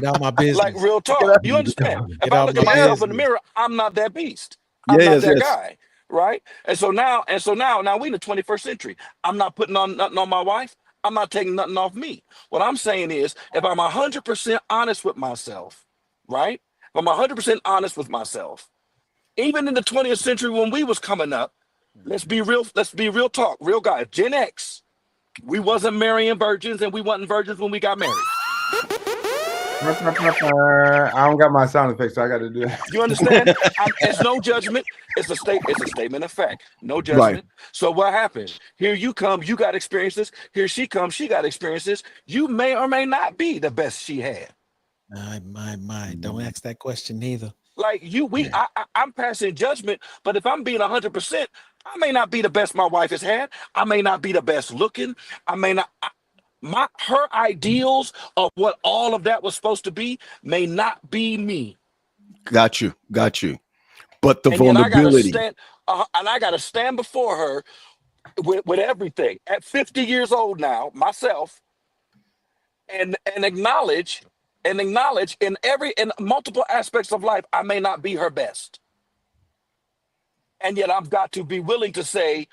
out my business. Like real talk. You understand? If I look at myself in the mirror, I'm not that beast. I'm not that guy. Right. And so now we in the 21st century. I'm not putting on nothing on my wife. I'm not taking nothing off me. What I'm saying is, if I'm 100% honest with myself, right? If I'm 100% honest with myself, even in the 20th century when we was coming up, let's be real talk, real guys. Gen X, we wasn't marrying virgins and we wasn't virgins when we got married. I don't got my sound effects, so I got to do that. You understand? It's no judgment. It's a statement of fact. No judgment. Right. So what happened? Here you come. You got experiences. Here she comes. She got experiences. You may or may not be the best she had. My. Don't ask that question either. Like I'm passing judgment, but if I'm being 100%, I may not be the best my wife has had. I may not be the best looking. I may not. Her ideals of what all of that was supposed to be may not be me. Got you. But the vulnerability. I got to stand before her with everything at 50 years old now, myself, and acknowledge in multiple aspects of life, I may not be her best. And yet I've got to be willing to say,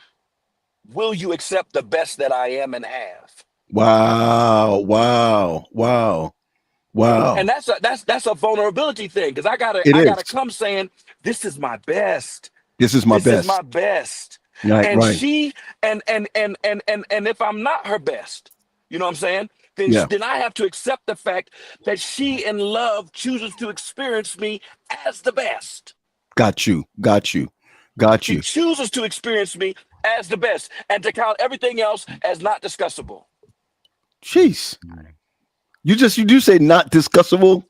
will you accept the best that I am and have? Wow. And that's a vulnerability thing, because I gotta come saying, this is my best. This is my best. Right, and right. She and if I'm not her best, you know what I'm saying? Then I have to accept the fact that she in love chooses to experience me as the best. Got you. She chooses to experience me as the best and to count everything else as not discussable. Jeez. You do say not discussable.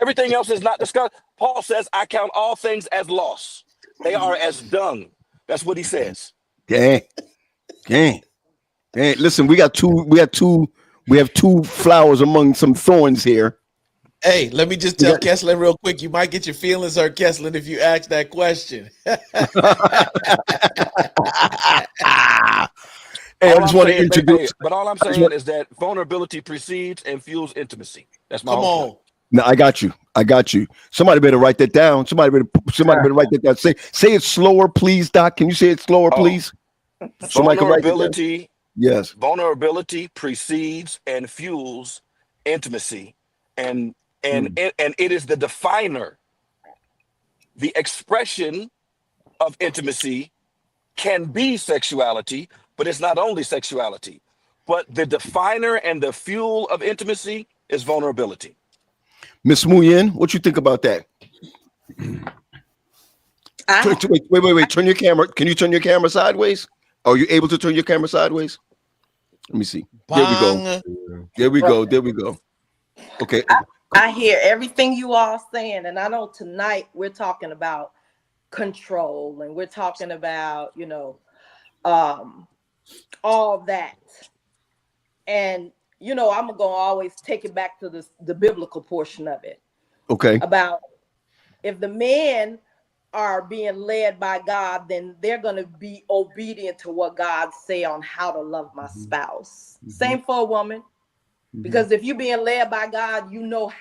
Everything else is not discussed. Paul says, I count all things as loss. They are as dung. That's what he says. Dang. Listen, we have two flowers among some thorns here. Hey, let me just tell Kessler real quick. You might get your feelings hurt, Kessler, if you ask that question. Hey, I just want to introduce. But all I'm saying is that vulnerability precedes and fuels intimacy. That's my whole point. No, I got you. Somebody better write that down. Somebody better write that down. Say it slower, please, Doc. Can you say it slower, please? Somebody can write that down. Yes. Vulnerability precedes and fuels intimacy, and it is the definer. The expression of intimacy can be sexuality, but it's not only sexuality. But the definer and the fuel of intimacy is vulnerability. Miss Nguyen, what you think about that? Wait. Turn your camera. Can you turn your camera sideways? Are you able to turn your camera sideways? Let me see. Bang. There we go. Okay. I hear everything you all saying, and I know tonight we're talking about control, and we're talking about, all that. And, I'm going to always take it back to the biblical portion of it. Okay. About if the men are being led by God, then they're going to be obedient to what God say on how to love my spouse. Same for a woman. Because if you're being led by God, you know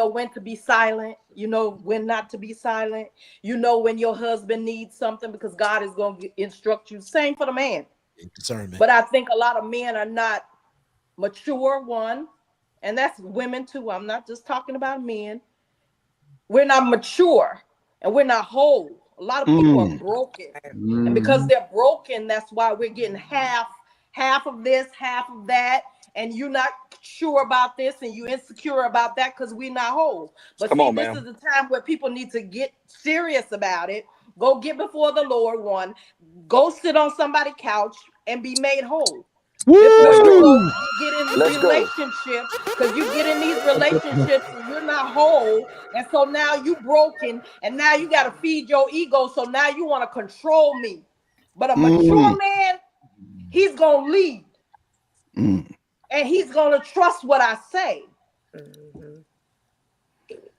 when to be silent, when not to be silent, when your husband needs something, because God is going to instruct you. Same for the man. Discernment. But I think a lot of men are not mature, one, and that's women too. I'm not just talking about men. We're not mature and we're not whole. A lot of people are broken. And because they're broken, that's why we're getting half of this, half of that. And you're not sure about this and you're insecure about that because we're not whole. But this is the time where people need to get serious about it. Go get before the Lord, one. Go sit on somebody's couch and be made whole. Before you go get in relationships, because you get in these relationships and you're not whole. And so now you broken and now you got to feed your ego. So now you want to control me. But a mature man, he's going to lead. And he's going to trust what I say.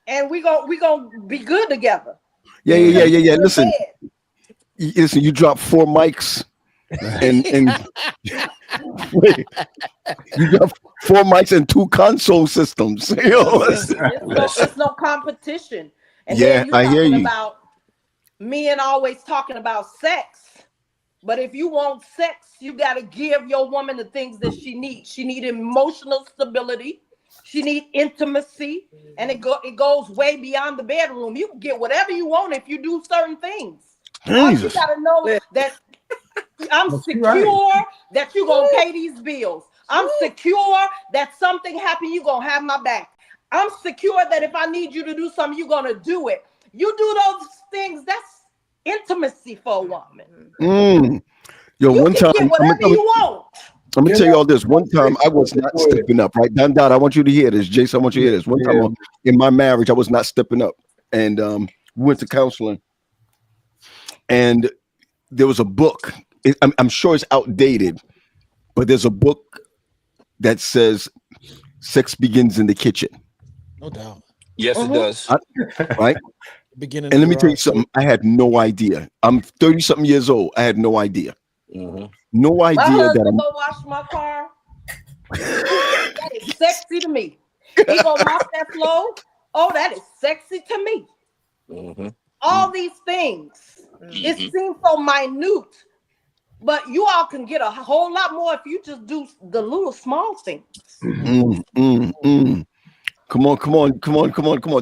And we're going to be good together. Yeah. Listen, you dropped 4 mics and wait, you got 4 mics and 2 console systems. It's no competition. And then I hear you. About men always talking about sex. But if you want sex, you got to give your woman the things that she needs. She needs emotional stability. She needs intimacy. And it goes way beyond the bedroom. You can get whatever you want if you do certain things. You got to know that I'm secure that you're going to pay these bills. I'm secure that something happened, you're going to have my back. I'm secure that if I need you to do something, you're going to do it. You do those things, that's intimacy for a woman. Yo, one time, get whatever you want. I'm gonna tell you all this. One time I was not stepping up, right? Don, I want you to hear this. Jason, I want you to hear this. One time in my marriage, I was not stepping up. And we went to counseling. And there was a book. I'm sure it's outdated, but there's a book that says sex begins in the kitchen. No doubt. Yes, it does. Right? Beginning. And let me tell you something. I had no idea. I'm 30-something years old. I had no idea. No idea my husband that go wash my car. That is sexy to me. He gonna mop that floor. Oh, that is sexy to me. All these things. It seems so minute, but you all can get a whole lot more if you just do the little small things. Come on,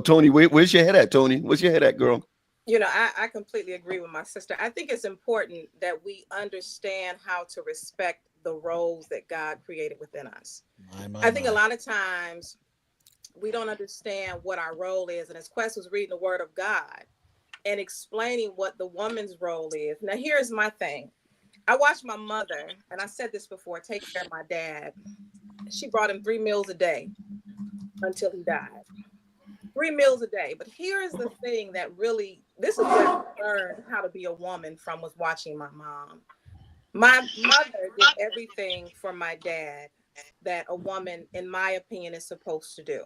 Tony. Where's your head at, Tony? Where's your head at, girl? I completely agree with my sister. I think it's important that we understand how to respect the roles that God created within us. I think a lot of times we don't understand what our role is. And as Quest was reading the Word of God and explaining what the woman's role is. Now, here's my thing. I watched my mother, and I said this before, take care of my dad. She brought him 3 meals a day until he died. 3 meals a day. But here is the thing that really, this is where I learned how to be a woman from, was watching my mom. My mother did everything for my dad that a woman, in my opinion, is supposed to do.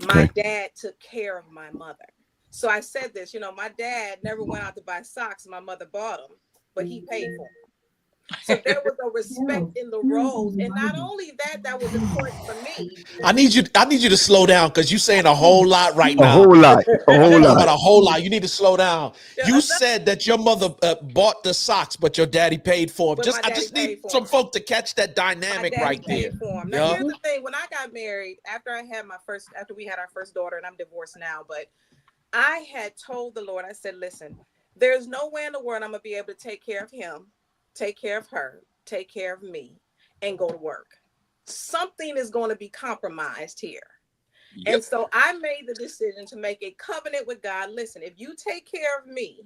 My dad took care of my mother. So I said this, you know, my dad never went out to buy socks. My mother bought them, but he paid for them. So there was a respect in the roles. And not only that, that was important for me. I need you to slow down, because you're saying a whole lot right now. A whole lot. About a whole lot. You need to slow down. You said that your mother bought the socks, but your daddy paid for them. I just need some folk to catch that dynamic right there. Now, here's the thing. When I got married, after we had our first daughter, and I'm divorced now, but I had told the Lord, I said, listen, there's no way in the world I'm going to be able to take care of him, take care of her, take care of me, and go to work. Something is going to be compromised here. Yep. And so I made the decision to make a covenant with God. Listen, if you take care of me,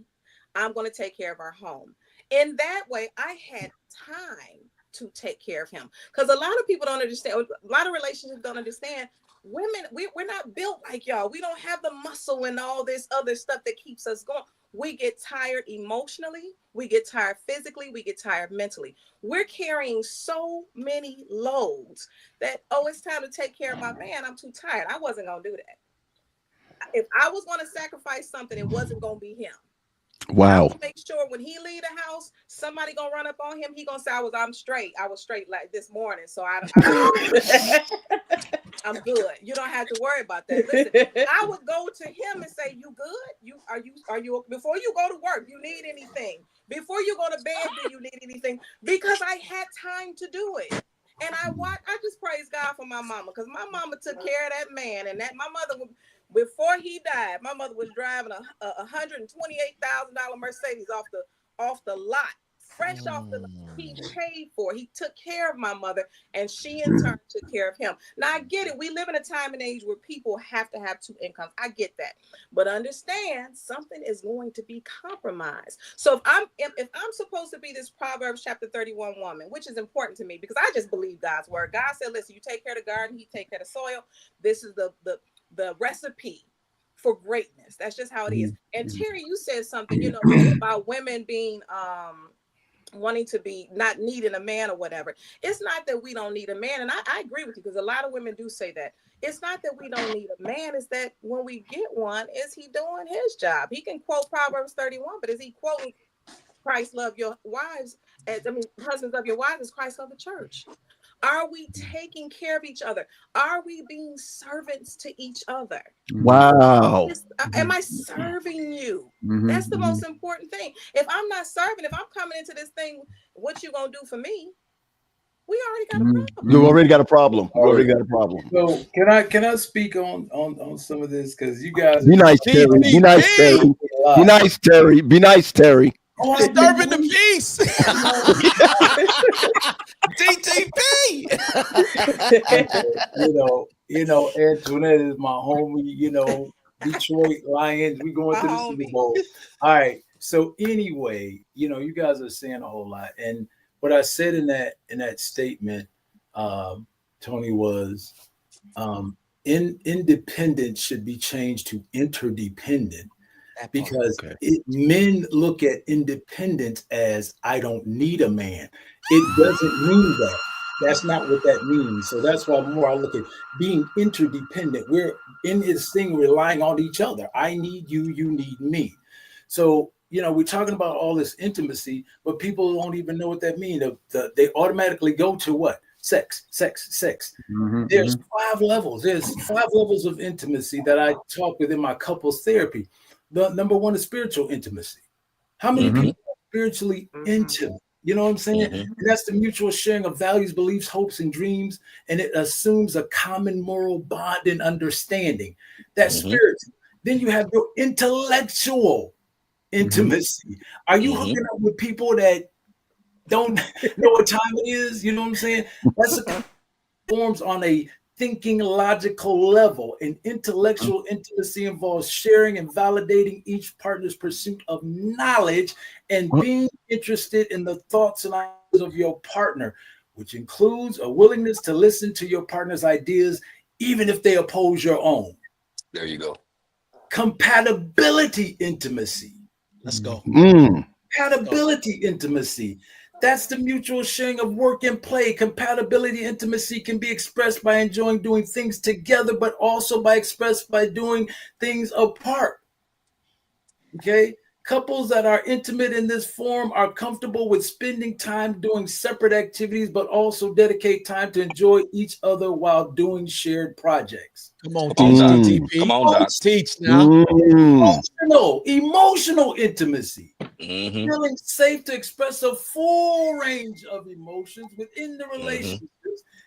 I'm going to take care of our home. In that way, I had time to take care of him. Because a lot of people don't understand, a lot of relationships don't understand. Women, we're not built like y'all. We don't have the muscle and all this other stuff that keeps us going. We get tired emotionally. We get tired physically. We get tired mentally. We're carrying so many loads that, oh, it's time to take care of my man. I'm too tired. I wasn't going to do that. If I was going to sacrifice something, it wasn't going to be him. Wow. I make sure when he leave the house, somebody gonna run up on him. He gonna say, I'm straight. I was straight like this morning, so I'm good. You don't have to worry about that. Listen, I would go to him and say, "You good? Are you before you go to work? You need anything? Before you go to bed, do you need anything?" Because I had time to do it. And I just praise God for my mama, because my mama took care of that man, and that my mother would. Before he died, my mother was driving a $128,000 Mercedes off the lot, fresh off the lot. He paid for it. He took care of my mother, and she in turn took care of him. Now I get it. We live in a time and age where people have to have 2 incomes. I get that, but understand something is going to be compromised. So if I'm supposed to be this Proverbs chapter 31 woman, which is important to me because I just believe God's word. God said, "Listen, you take care of the garden, he take care of the soil. This is the recipe for greatness." That's just how it is. And Terry, you said something, about women being wanting to be not needing a man or whatever. It's not that we don't need a man, and I agree with you, because a lot of women do say that. It's not that we don't need a man, it's that when we get one, is he doing his job? He can quote Proverbs 31, but is he quoting Christ love your wives, husbands love your wives as Christ love the church? Are we taking care of each other? Are we being servants to each other? Wow. Am I serving you? That's the most important thing. If I'm not serving, if I'm coming into this thing, what you gonna do for me? We already got a problem. You already got a problem. You already got a problem. So can I speak on some of this, because you guys be nice, Terry. Be nice, Terry. Be nice, Terry. Be nice, Terry. Disturbing the peace. DTP. Antoinette is my homie. Detroit Lions. We going to the Super Bowl. All right. So anyway, you guys are saying a whole lot, and what I said in that statement, Tony, was independence should be changed to interdependent. Because men look at independence as, I don't need a man. It doesn't mean that. That's not what that means. So that's why more I look at being interdependent. We're in this thing relying on each other. I need you, you need me. So, we're talking about all this intimacy, but people don't even know what that means. They automatically go to what? Sex. There's 5 levels. There's 5 levels of intimacy that I talk with in my couples therapy. The number 1 is spiritual intimacy. How many people are spiritually intimate? You know what I'm saying? And that's the mutual sharing of values, beliefs, hopes, and dreams. And it assumes a common moral bond and understanding. That's spiritual. Then you have your intellectual intimacy. Are you hooking up with people that don't know what time it is? You know what I'm saying? That's forms on a thinking logical level. And intellectual intimacy involves sharing and validating each partner's pursuit of knowledge and being interested in the thoughts and ideas of your partner, which includes a willingness to listen to your partner's ideas, even if they oppose your own. There you go. Compatibility intimacy. Let's go. Compatibility intimacy. That's the mutual sharing of work and play. Compatibility intimacy can be expressed by enjoying doing things together, but also expressed by doing things apart. Okay? Couples that are intimate in this form are comfortable with spending time doing separate activities, but also dedicate time to enjoy each other while doing shared projects. Come on, TP. Come on, Doc. Teach now. Emotional intimacy. Feeling safe to express a full range of emotions within the relationships.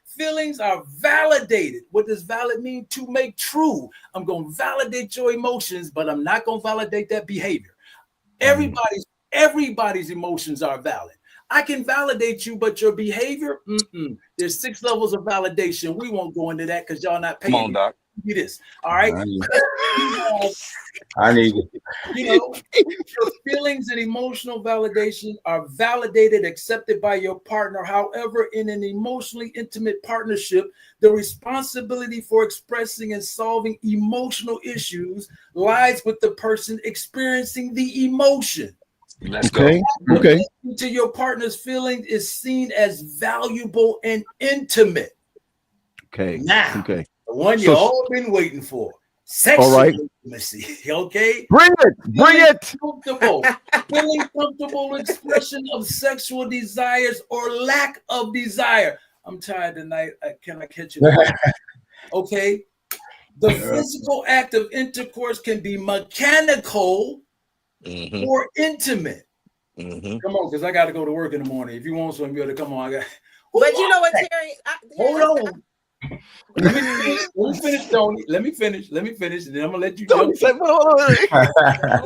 Feelings are validated. What does valid mean? To make true. I'm going to validate your emotions, but I'm not going to validate that behavior. Everybody's emotions are valid. I can validate you, but your behavior, there's 6 levels of validation. We won't go into that because y'all not paying. Come on, Doc. This. All right. I need it. Your feelings and emotional validation are validated, accepted by your partner. However, in an emotionally intimate partnership, the responsibility for expressing and solving emotional issues lies with the person experiencing the emotion. Let's go. Okay. To your partner's feelings is seen as valuable and intimate. Okay. Now, the one you all been waiting for. Sexual intimacy. Okay. Bring it. Feeling comfortable expression of sexual desires or lack of desire. I'm tired tonight. Can I catch you? Okay. The physical act of intercourse can be mechanical or intimate. Come on, because I got to go to work in the morning. If you want some, you got to come on. But you know what, Terry? Hold on. Let me finish, Tony. Let me finish, and then I'm gonna let you jump.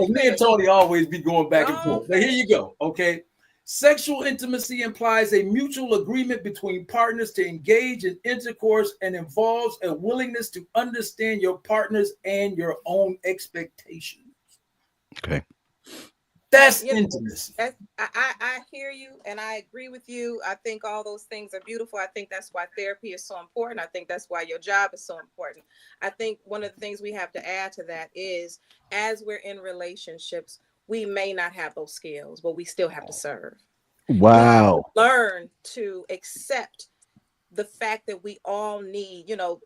Me and Tony always be going back and forth. But here you go. Okay. Sexual intimacy implies a mutual agreement between partners to engage in intercourse and involves a willingness to understand your partners and your own expectations. Okay. That's intimacy. I hear you and I agree with you. I think all those things are beautiful. I think that's why therapy is so important. I think that's why your job is so important. I think one of the things we have to add to that is as we're in relationships, we may not have those skills, but we still have to serve. Wow. Learn to accept the fact that we all need,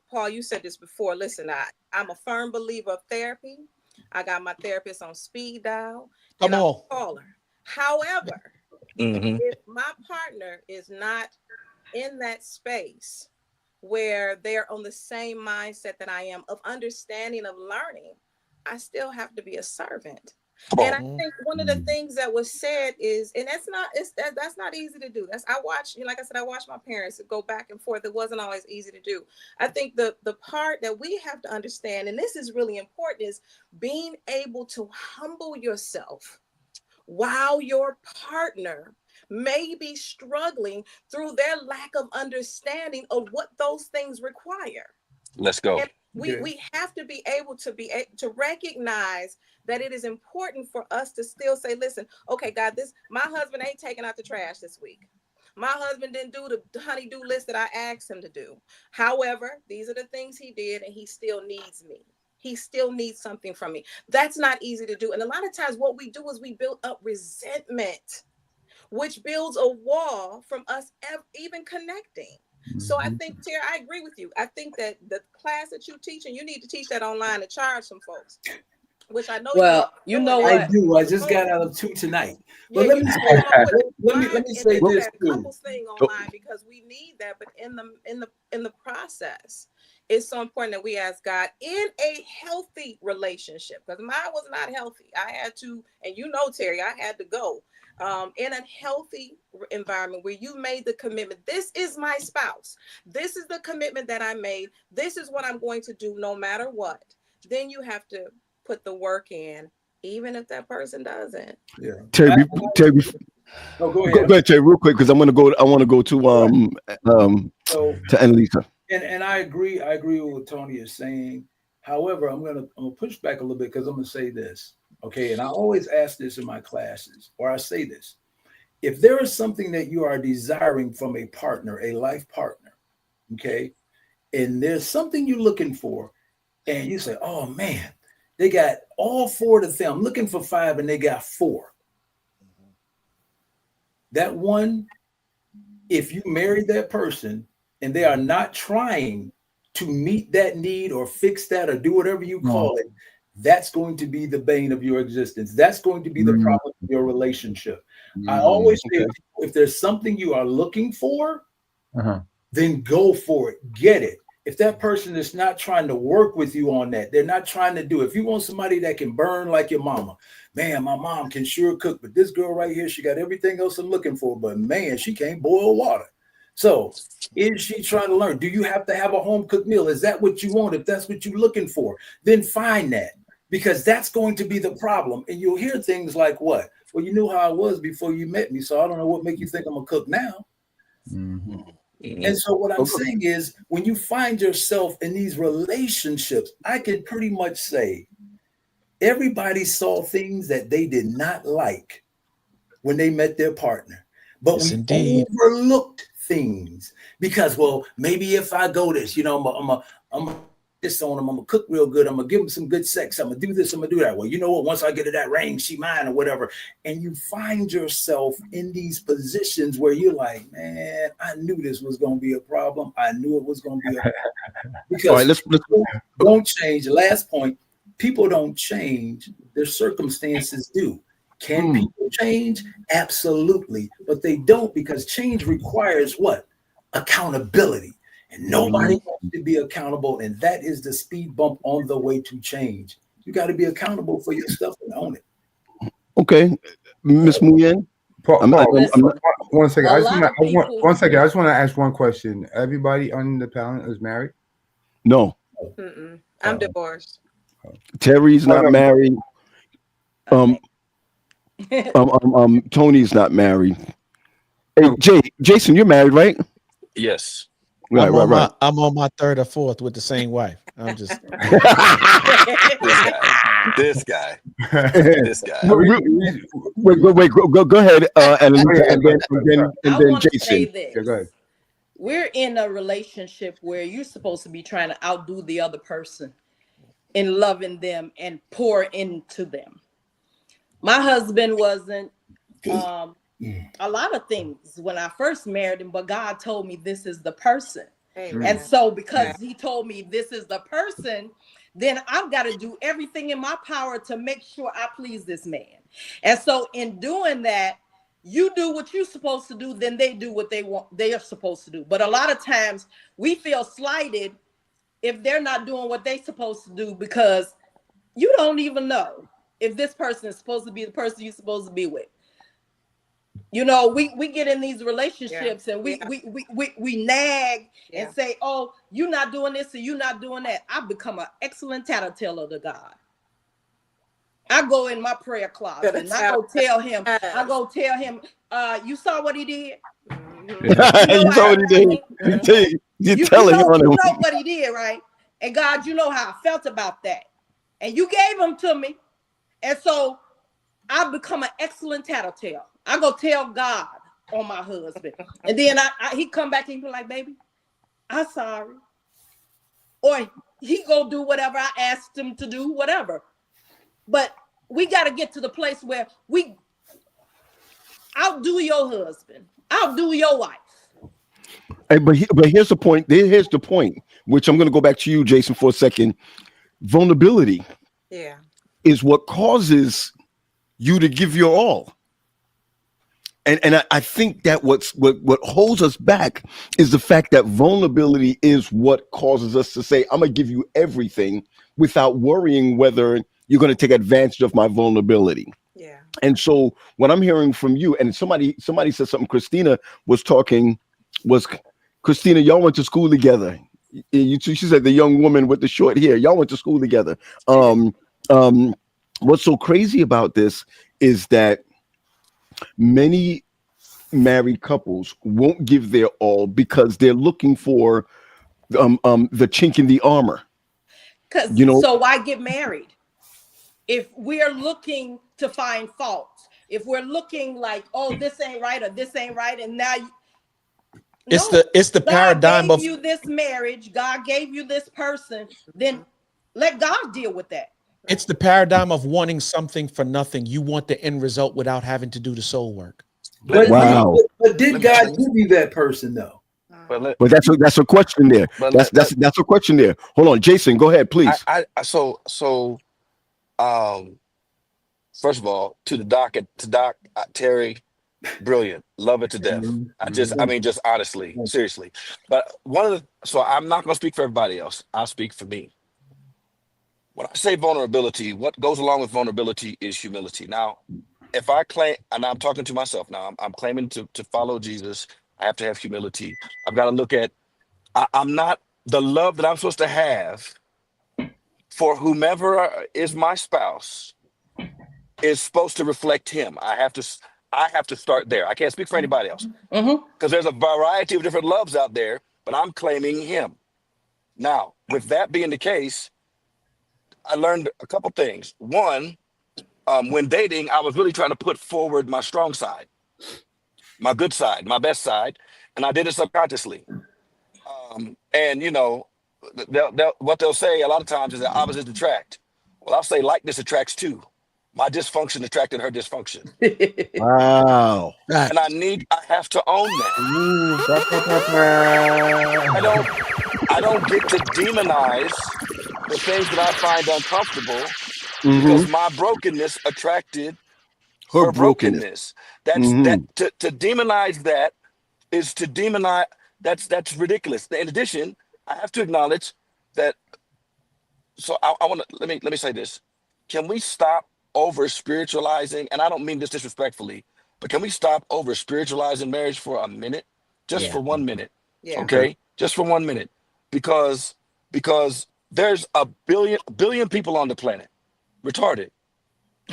Paul, you said this before. Listen, I'm a firm believer of therapy. I got my therapist on speed dial. Come on. Call her. However, if my partner is not in that space where they're on the same mindset that I am of understanding, of learning, I still have to be a servant. And I think one of the things that was said is, and that's not easy to do. I watch my parents go back and forth. It wasn't always easy to do. I think the part that we have to understand, and this is really important, is being able to humble yourself while your partner may be struggling through their lack of understanding of what those things require. Let's go. And we have to be able to recognize that it is important for us to still say, listen, okay, God, my husband ain't taking out the trash this week. My husband didn't do the honey-do list that I asked him to do. However, these are the things he did, and he still needs me. He still needs something from me. That's not easy to do. And a lot of times what we do is we build up resentment, which builds a wall from us even connecting. So I think, Terry, I agree with you. I think that the class that you teach, and you need to teach that online and charge some folks, which I know. Well, you know what? I do. I just got out of 2 tonight. But let me say this too. Thing online because we need that. But in the process, it's so important that we ask God in a healthy relationship, because mine was not healthy. I had to, and Terry, I had to go. In a healthy environment where you made the commitment, this is my spouse. This is the commitment that I made. This is what I'm going to do no matter what. Then you have to put the work in, even if that person doesn't. Yeah. Terry, go ahead, Terry, real quick, because I want to go to Annalisa. And I agree with what Tony is saying. However, I'm gonna push back a little bit because I'm gonna say this. Okay, and I always ask this in my classes, or I say this. If there is something that you are desiring from a partner, a life partner, okay, and there's something you're looking for, and you say, oh man, they got all 4 of them. I'm looking for 5 and they got 4. That one, if you marry that person and they are not trying to meet that need or fix that or do whatever you call it, that's going to be the bane of your existence. That's going to be the problem of your relationship. I always say, if there's something you are looking for, then go for it, get it. If that person is not trying to work with you on that, they're not trying to do it. If you want somebody that can burn like your mama, man, my mom can sure cook, but this girl right here, she got everything else I'm looking for, but man, she can't boil water. So is she trying to learn? Do you have to have a home cooked meal? Is that what you want? If that's what you're looking for, then find that, because that's going to be the problem. And you'll hear things like, what? Well, you knew how I was before you met me, so I don't know what make you think I'm a cook now. And so what I'm saying is, when you find yourself in these relationships, I can pretty much say everybody saw things that they did not like when they met their partner, but we overlooked things because, well, maybe if I go this, you know, I'm this on them, I'm gonna cook real good, I'm gonna give them some good sex, I'm gonna do this, I'm gonna do that. Well, you know what, once I get to that ring, she mine or whatever. And you find yourself in these positions where you're like, man, I knew this was gonna be a problem. I knew it was gonna be a problem. Because all right, let's don't change. Last point, people don't change, their circumstances do. Can people change? Absolutely, but they don't, because change requires what? Accountability. And nobody wants to be accountable, and that is the speed bump on the way to change. You got to be accountable for your stuff and own it. Okay, Miss Nguyen. One second. One second. I just want to ask one question. Everybody on the panel is married? No. I'm divorced. Terry's not married. Tony's not married. Hey, Jason, you're married, right? Yes. Right. I'm on my 3rd or 4th with the same wife. I'm just this guy. Wait, go ahead, and then Jason. Yeah, go ahead. We're in a relationship where you're supposed to be trying to outdo the other person in loving them and pour into them. My husband wasn't a lot of things when I first married him, but God told me this is the person. Amen. And so because he told me this is the person, then I've got to do everything in my power to make sure I please this man. And so in doing that, you do what you're supposed to do, then they do what they are supposed to do. But a lot of times we feel slighted if they're not doing what they're supposed to do, because you don't even know if this person is supposed to be the person you're supposed to be with. You know, we get in these relationships and we nag and say, oh, you're not doing this and you're not doing that. I've become an excellent tattletale to God. I go in my prayer closet and I go tell him, you saw what he did? You saw what he did. You telling him. You know what he did, right? And God, you know how I felt about that. And you gave him to me. And so I've become an excellent tattletale. I go tell God on my husband. And then he come back and he be like, baby, I'm sorry. Or he go do whatever I asked him to do, whatever. But we got to get to the place where we outdo your husband, outdo your wife. Hey, but here's the point. Here's the point, which I'm going to go back to you, Jason, for a second. Vulnerability is what causes you to give your all. And I think that what holds us back is the fact that vulnerability is what causes us to say, I'm going to give you everything without worrying whether you're going to take advantage of my vulnerability. Yeah. And so what I'm hearing from you, and somebody said something, Christina, y'all went to school together. She said the young woman with the short hair, y'all went to school together. What's so crazy about this is that many married couples won't give their all because they're looking for the chink in the armor. Because so why get married? If we're looking to find faults, if we're looking like, oh, this ain't right or this ain't right, and now it's the paradigm God of gave you this marriage, God gave you this person, then let God deal with that. It's the paradigm of wanting something for nothing. You want the end result without having to do the soul work. But did God give you that person though? But that's a question there. That's a question there. Hold on, Jason, go ahead, please. First of all, to Doc, Terry, brilliant, love it to death. Just honestly, seriously. But so I'm not going to speak for everybody else. I'll speak for me. When I say vulnerability, what goes along with vulnerability is humility. Now, if I claim, and I'm talking to myself now, I'm claiming to follow Jesus, I have to have humility. I've got to look at, I'm not, the love that I'm supposed to have for whomever is my spouse is supposed to reflect him. I have to start there. I can't speak for anybody else because there's a variety of different loves out there, but I'm claiming him. Now, with that being the case, I learned a couple things. One, when dating, I was really trying to put forward my strong side, my good side, my best side, and I did it subconsciously. And what they'll say a lot of times is that opposites attract. Well, I'll say likeness attracts too. My dysfunction attracted her dysfunction. Wow. And I have to own that. I don't get to demonize the things that I find uncomfortable because my brokenness attracted her brokenness. That's to demonize that is to demonize. That's ridiculous. In addition, I have to acknowledge that. So I want to let me say this. Can we stop over spiritualizing? And I don't mean this disrespectfully, but can we stop over spiritualizing marriage for a minute? Just for 1 minute. Yeah. Okay? Just for 1 minute. Because there's a billion people on the planet. Retarded.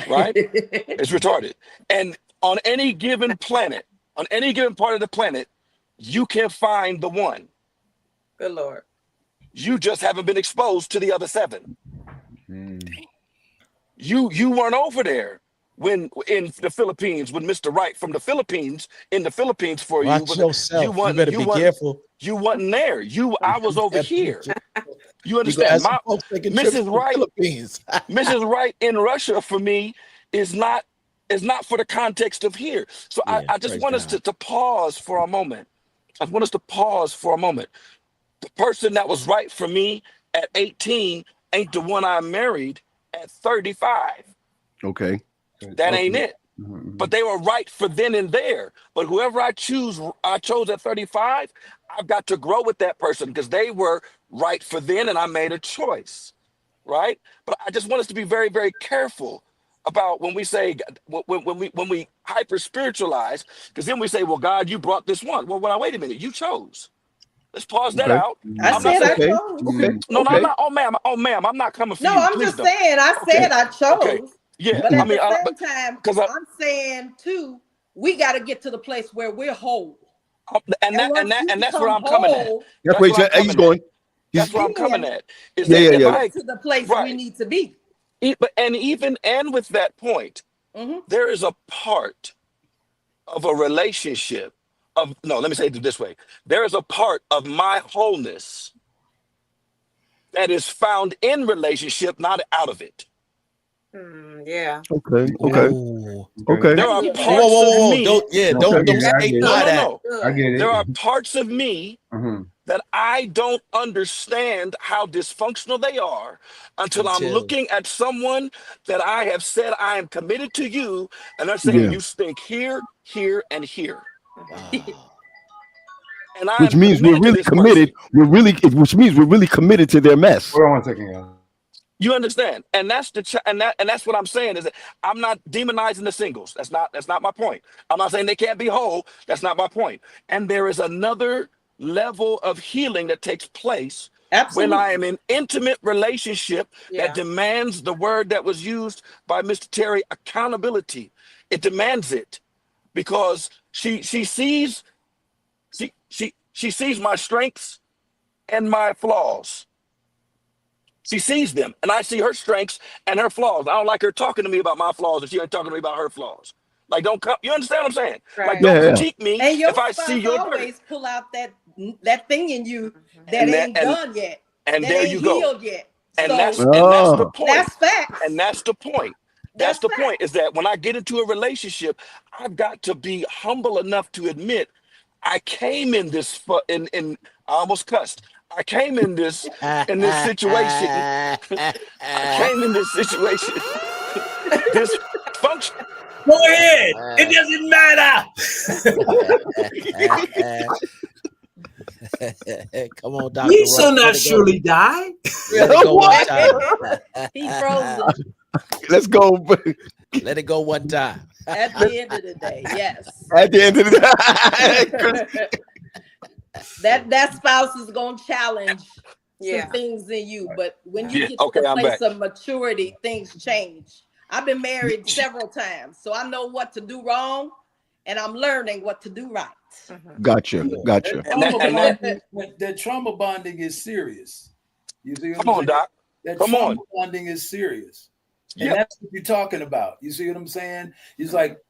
Right? It's retarded. And on any given planet, on any given part of the planet, you can find the one. Good Lord. You just haven't been exposed to the other 7. You weren't over there when in the Philippines when Mr. Right from the Philippines in the Philippines for you. Watch yourself. You better be careful. You wasn't there. I was over here. You understand? Mrs. Right, Mrs. Right in Russia for me is not for the context of here. So I just want us to pause for a moment. I want us to pause for a moment. The person that was right for me at 18 ain't the one I married at 35. Okay. That ain't it. But they were right for then and there. But whoever I chose at 35, I've got to grow with that person because they were right for then and I made a choice. Right? But I just want us to be very, very careful about when we say when we hyper spiritualize, because then we say, well, God, you brought this one. Well, wait a minute, you chose. Let's pause that out. I said I chose. No, I'm not. Oh, ma'am, I'm not coming for you. No, I'm just saying. I said I chose. Okay. Yeah, but at the same time, I'm saying too, we got to get to the place where we're whole. And that's where I'm coming at. That's where he's going. That's where I'm coming at. Is that to the place we need to be. And with that point, there is a part of a relationship. Let me say it this way. There is a part of my wholeness that is found in relationship, not out of it. Yeah. Okay. There are parts of me. Don't say that. I get it. There are parts of me that I don't understand how dysfunctional they are until I'm looking at someone that I have said I am committed to you, and they're saying you stink here, here, and here. And which means we're really committed. Which means we're really committed to their mess. Hold on 1 second, guys. You understand? And that's that's what I'm saying is that I'm not demonizing the singles. That's not my point. I'm not saying they can't be whole. That's not my point. And there is another level of healing that takes place when I am in intimate relationship that demands the word that was used by Mr. Terry, accountability. It demands it because she sees my strengths and my flaws. She sees them, and I see her strengths and her flaws. I don't like her talking to me about my flaws, and she ain't talking to me about her flaws. Like, don't come. You understand what I'm saying? Right. Like, don't critique me And your if I see spouse your always pull out that thing in you that and ain't done yet, and that there ain't you go. healed yet. And So that's the point. that's facts. And that's the point. That's the point, is that when I get into a relationship, I've got to be humble enough to admit I came in this I almost cussed. I came in this situation. I came in this situation. This function. Go ahead. It doesn't matter. Come on, Dr. We shall not surely die. Let it go one time. He frozen. Let's go. Let it go one time. At the end of the day, yes. At the end of the day. that spouse is gonna challenge Yeah. some things in you, but when you Yeah, get okay, to a I'm place back. of maturity, things change. I've been married several times, so I know what to do wrong, and I'm learning what to do right. Gotcha. That trauma bonding is serious. You see what Come on, Doc. That Come trauma on. bonding is serious. And Yep. that's what you're talking about. You see what I'm saying? It's like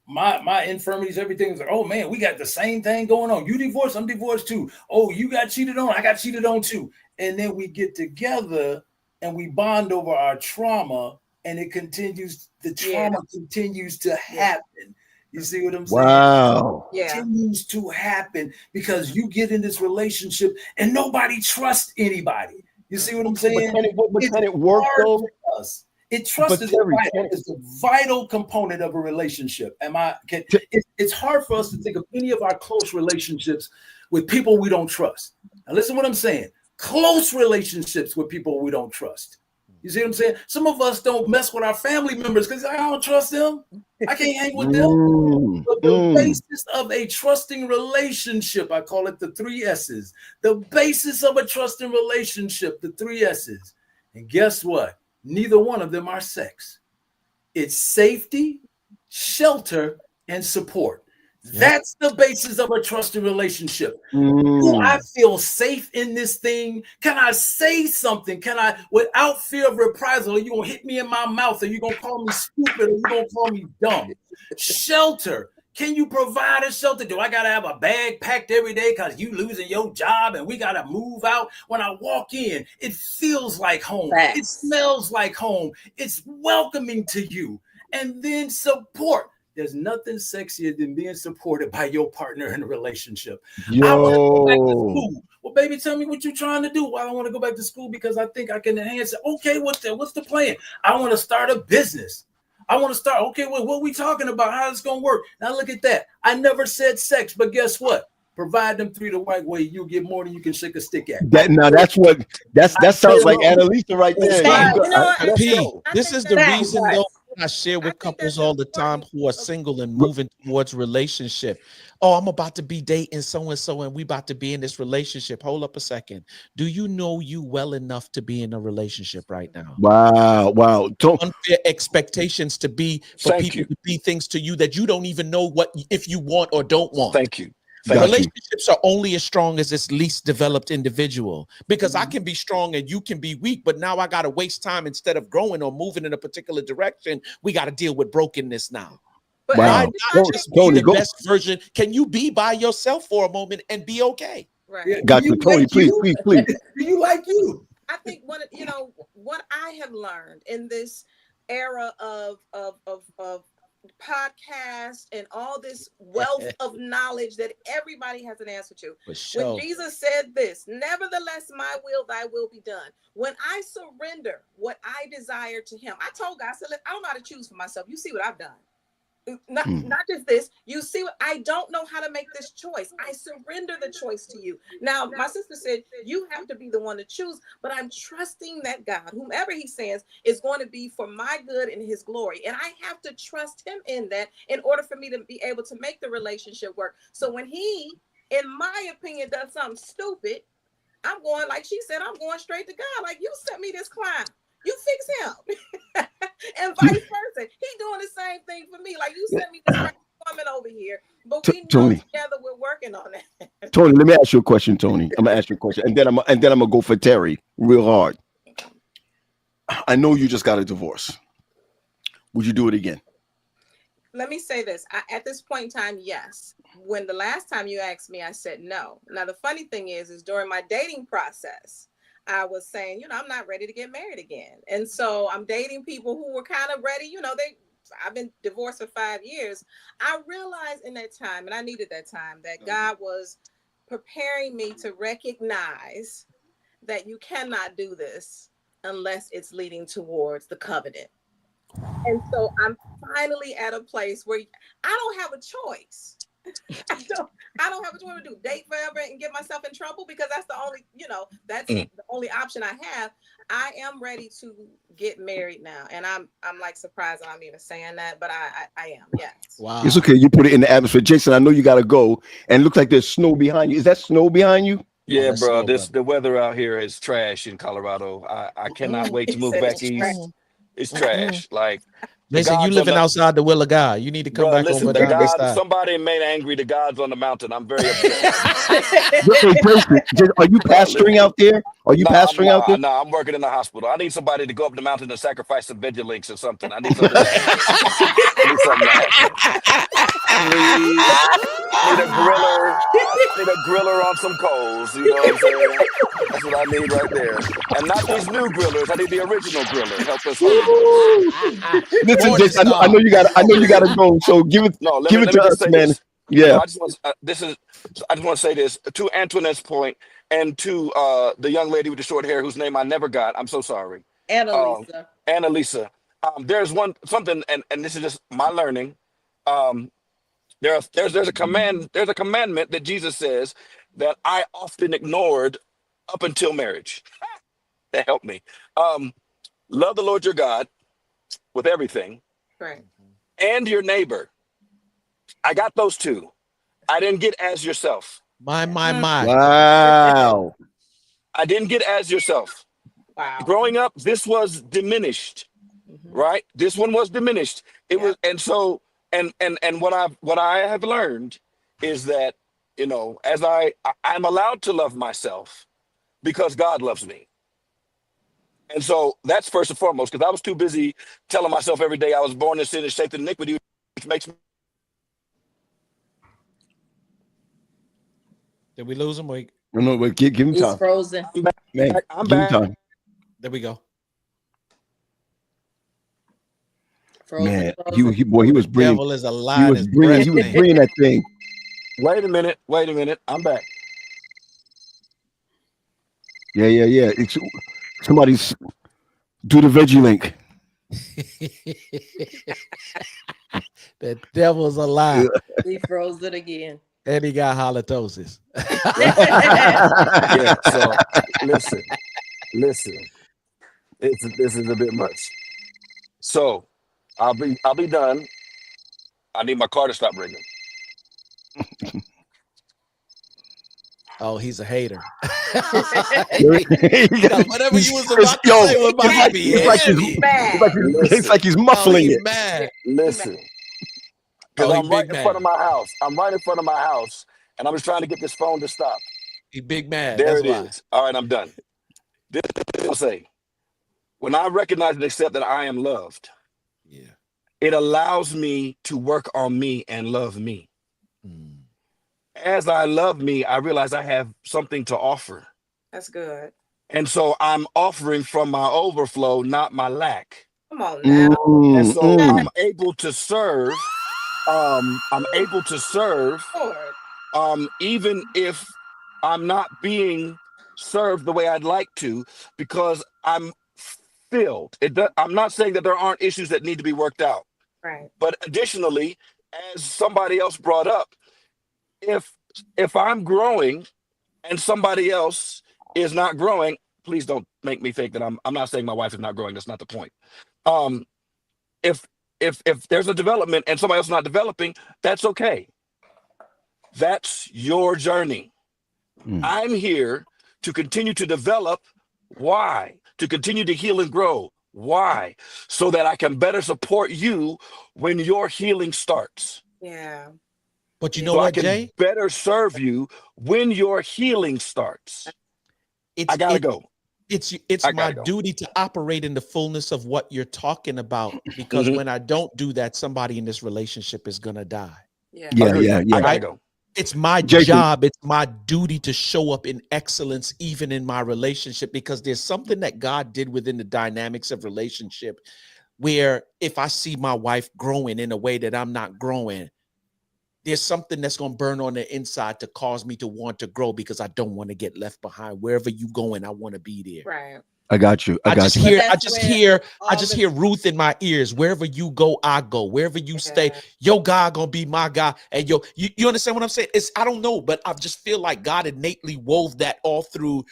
my infirmities, everything is like, oh man, we got the same thing going on. You divorced, I'm divorced too. Oh, you got cheated on, I got cheated on too. And then we get together and we bond over our trauma, and it continues, the trauma continues to happen. You see what I'm saying? Wow. It continues to happen because you get in this relationship and nobody trusts anybody. You see what I'm saying? But can it work though? Us. Trust is a vital component of a relationship. It's hard for us to think of any of our close relationships with people we don't trust. Now listen what I'm saying. Close relationships with people we don't trust. You see what I'm saying? Some of us don't mess with our family members because I don't trust them. I can't hang with them. But the basis of a trusting relationship, I call it the 3 S's. The basis of a trusting relationship, the 3 S's. And guess what? Neither one of them are sex. It's safety, shelter, and support. That's the basis of a trusted relationship. Do I feel safe in this thing? Can I say something? Can I, without fear of reprisal, are you gonna hit me in my mouth? Are you gonna call me stupid? Are you gonna call me dumb? Shelter. Can you provide a shelter? Do I gotta have a bag packed every day because you losing your job and we gotta move out? When I walk in, it feels like home. It smells like home. It's welcoming to you. And then support. There's nothing sexier than being supported by your partner in a relationship. I want to go back to school. Well, baby, tell me what you're trying to do. Well, I want to go back to school because I think I can enhance it. Okay, what's the plan? I want to start a business. I want to start. Okay, well, what are we talking about? How it's going to work? Now look at that. I never said sex, but guess what? Provide them 3 the right way. You'll get more than you can shake a stick at. That sounds like Annalisa right there. This is the reason though I share with couples all the time who are single and moving towards relationship. Oh, I'm about to be dating so-and-so and we about to be in this relationship. Hold up a second. Do you know you well enough to be in a relationship right now? Wow. Unfair expectations to be for people to be things to you that you don't even know what if you want or don't want. Thank you. Relationships are only as strong as its least developed individual, because I can be strong and you can be weak, but now I got to waste time instead of growing or moving in a particular direction. We got to deal with brokenness now. But why not just be the best version? Can you be by yourself for a moment and be okay? Right. Yeah. Got you, Tony. Please. Do you like you? I think what I have learned in this era of podcast and all this wealth of knowledge that everybody has an answer to. When Jesus said this, nevertheless, my will, thy will be done. When I surrender what I desire to him, I told God, I said, I don't know how to choose for myself. You see what I've done. Not just this, you see what I don't know how to make this choice. I surrender the choice to you. Now, my sister said you have to be the one to choose, but I'm trusting that God, whomever he sends, is going to be for my good and his glory. And I have to trust him in that in order for me to be able to make the relationship work. So when he, in my opinion, does something stupid, I'm going, like she said, I'm going straight to God. Like, you sent me this clown. You fix him. And vice versa. He doing the same thing for me. Like, you sent me this woman over here, but we know together we're working on it. Tony, let me ask you a question, Tony. I'm gonna ask you a question, and then I'm gonna go for Terry real hard. I know you just got a divorce. Would you do it again? Let me say this. At this point in time, yes. When the last time you asked me, I said no. Now, the funny thing is during my dating process, I was saying, I'm not ready to get married again. And so I'm dating people who were kind of ready. I've been divorced for 5 years. I realized in that time, and I needed that time, that God was preparing me to recognize that you cannot do this unless it's leading towards the covenant. And so I'm finally at a place where I don't have a choice. I don't have a choice to do date forever and get myself in trouble, because that's the only, that's the only option I have. I am ready to get married now. And I'm like surprised that I'm even saying that, but I am, yes. Wow. It's okay. You put it in the atmosphere. Jason, I know you got to go. And it looks like there's snow behind you. Is that snow behind you? Yeah, bro. The weather out here is trash in Colorado. I cannot wait to move back east. It's trash. Like, Jason, you living outside the will of God. You need to come back over down this side. Somebody made angry. The God's on the mountain. I'm very upset. Are you pastoring out there? Are you pastoring out there? No, I'm working in the hospital. I need somebody to go up the mountain and sacrifice some Vigilinks or something. I need something to happen. I need something to happen. Please. Need a griller on some coals. You know what I'm saying? That's what I need right there. And not these new grillers. I need the original griller. Help us, Holy Ghost. Listen, Jason, I know you got to go. So give it to us, man. Yeah. I just want to say this to Antoinette's point, and to the young lady with the short hair whose name I never got. I'm so sorry. Annalisa. There's something, and this is just my learning. There's a commandment that Jesus says that I often ignored up until marriage. That helped me. Love the Lord your God with everything, right, and your neighbor. I got those two. I didn't get as yourself. My. Wow. I didn't get as yourself. Wow. Growing up, this was diminished, right? This one was diminished. It was, and so, and what I have learned is that, as I'm allowed to love myself because God loves me. And so that's first and foremost, because I was too busy telling myself every day I was born in sin and shaped in iniquity, which makes me. Did we lose him? Wait. No, wait, give him time. He's frozen. Man, I'm give him back. time. There we go. Frozen, Man, frozen. he was bringing. Devil is a lie. He was bringing that thing. Wait a minute. I'm back. Yeah. It's somebody's do the Vigilink. The devil's a lie. He froze it again. And he got halitosis. Yeah. So listen. This is a bit much. So I'll be done. I need my car to stop ringing. Oh, he's a hater. Whatever you was about to say was about to be it's like he's muffling it. Mad. Listen. Because I'm right in front of my house. And I'm just trying to get this phone to stop. He big mad. There That's it why. is. All right, I'm done. This I'll say. When I recognize and accept that I am loved, it allows me to work on me and love me. As I love me, I realize I have something to offer. That's good. And so I'm offering from my overflow, not my lack. Come on now. And so I'm able to serve. Even if I'm not being served the way I'd like to, because I'm filled. I'm not saying that there aren't issues that need to be worked out. Right. But additionally, as somebody else brought up, if I'm growing and somebody else is not growing, please don't make me think that I'm not saying my wife is not growing. That's not the point. If there's a development and somebody else is not developing, that's okay. That's your journey. I'm here to continue to develop. Why? To continue to heal and grow. Why? So that I can better support you when your healing starts. Yeah. But you know So I what, can Jay? better serve you when your healing starts. I gotta go. It's I my gotta go. duty to operate in the fullness of what you're talking about, because Mhm. when I don't do that, somebody in this relationship is gonna die. Yeah, Agreed. yeah, I yeah. gotta Right? go. It's my Jason. job, it's my duty to show up in excellence even in my relationship, because there's something that God did within the dynamics of relationship where if I see my wife growing in a way that I'm not growing, there's something that's going to burn on the inside to cause me to want to grow, because I don't want to get left behind. Wherever you going, I want to be there. Right. I got you. I just hear Ruth in my ears. Wherever you go, I go. Wherever you stay, your God gonna be my God. And you understand what I'm saying? I don't know, but I just feel like God innately wove that all through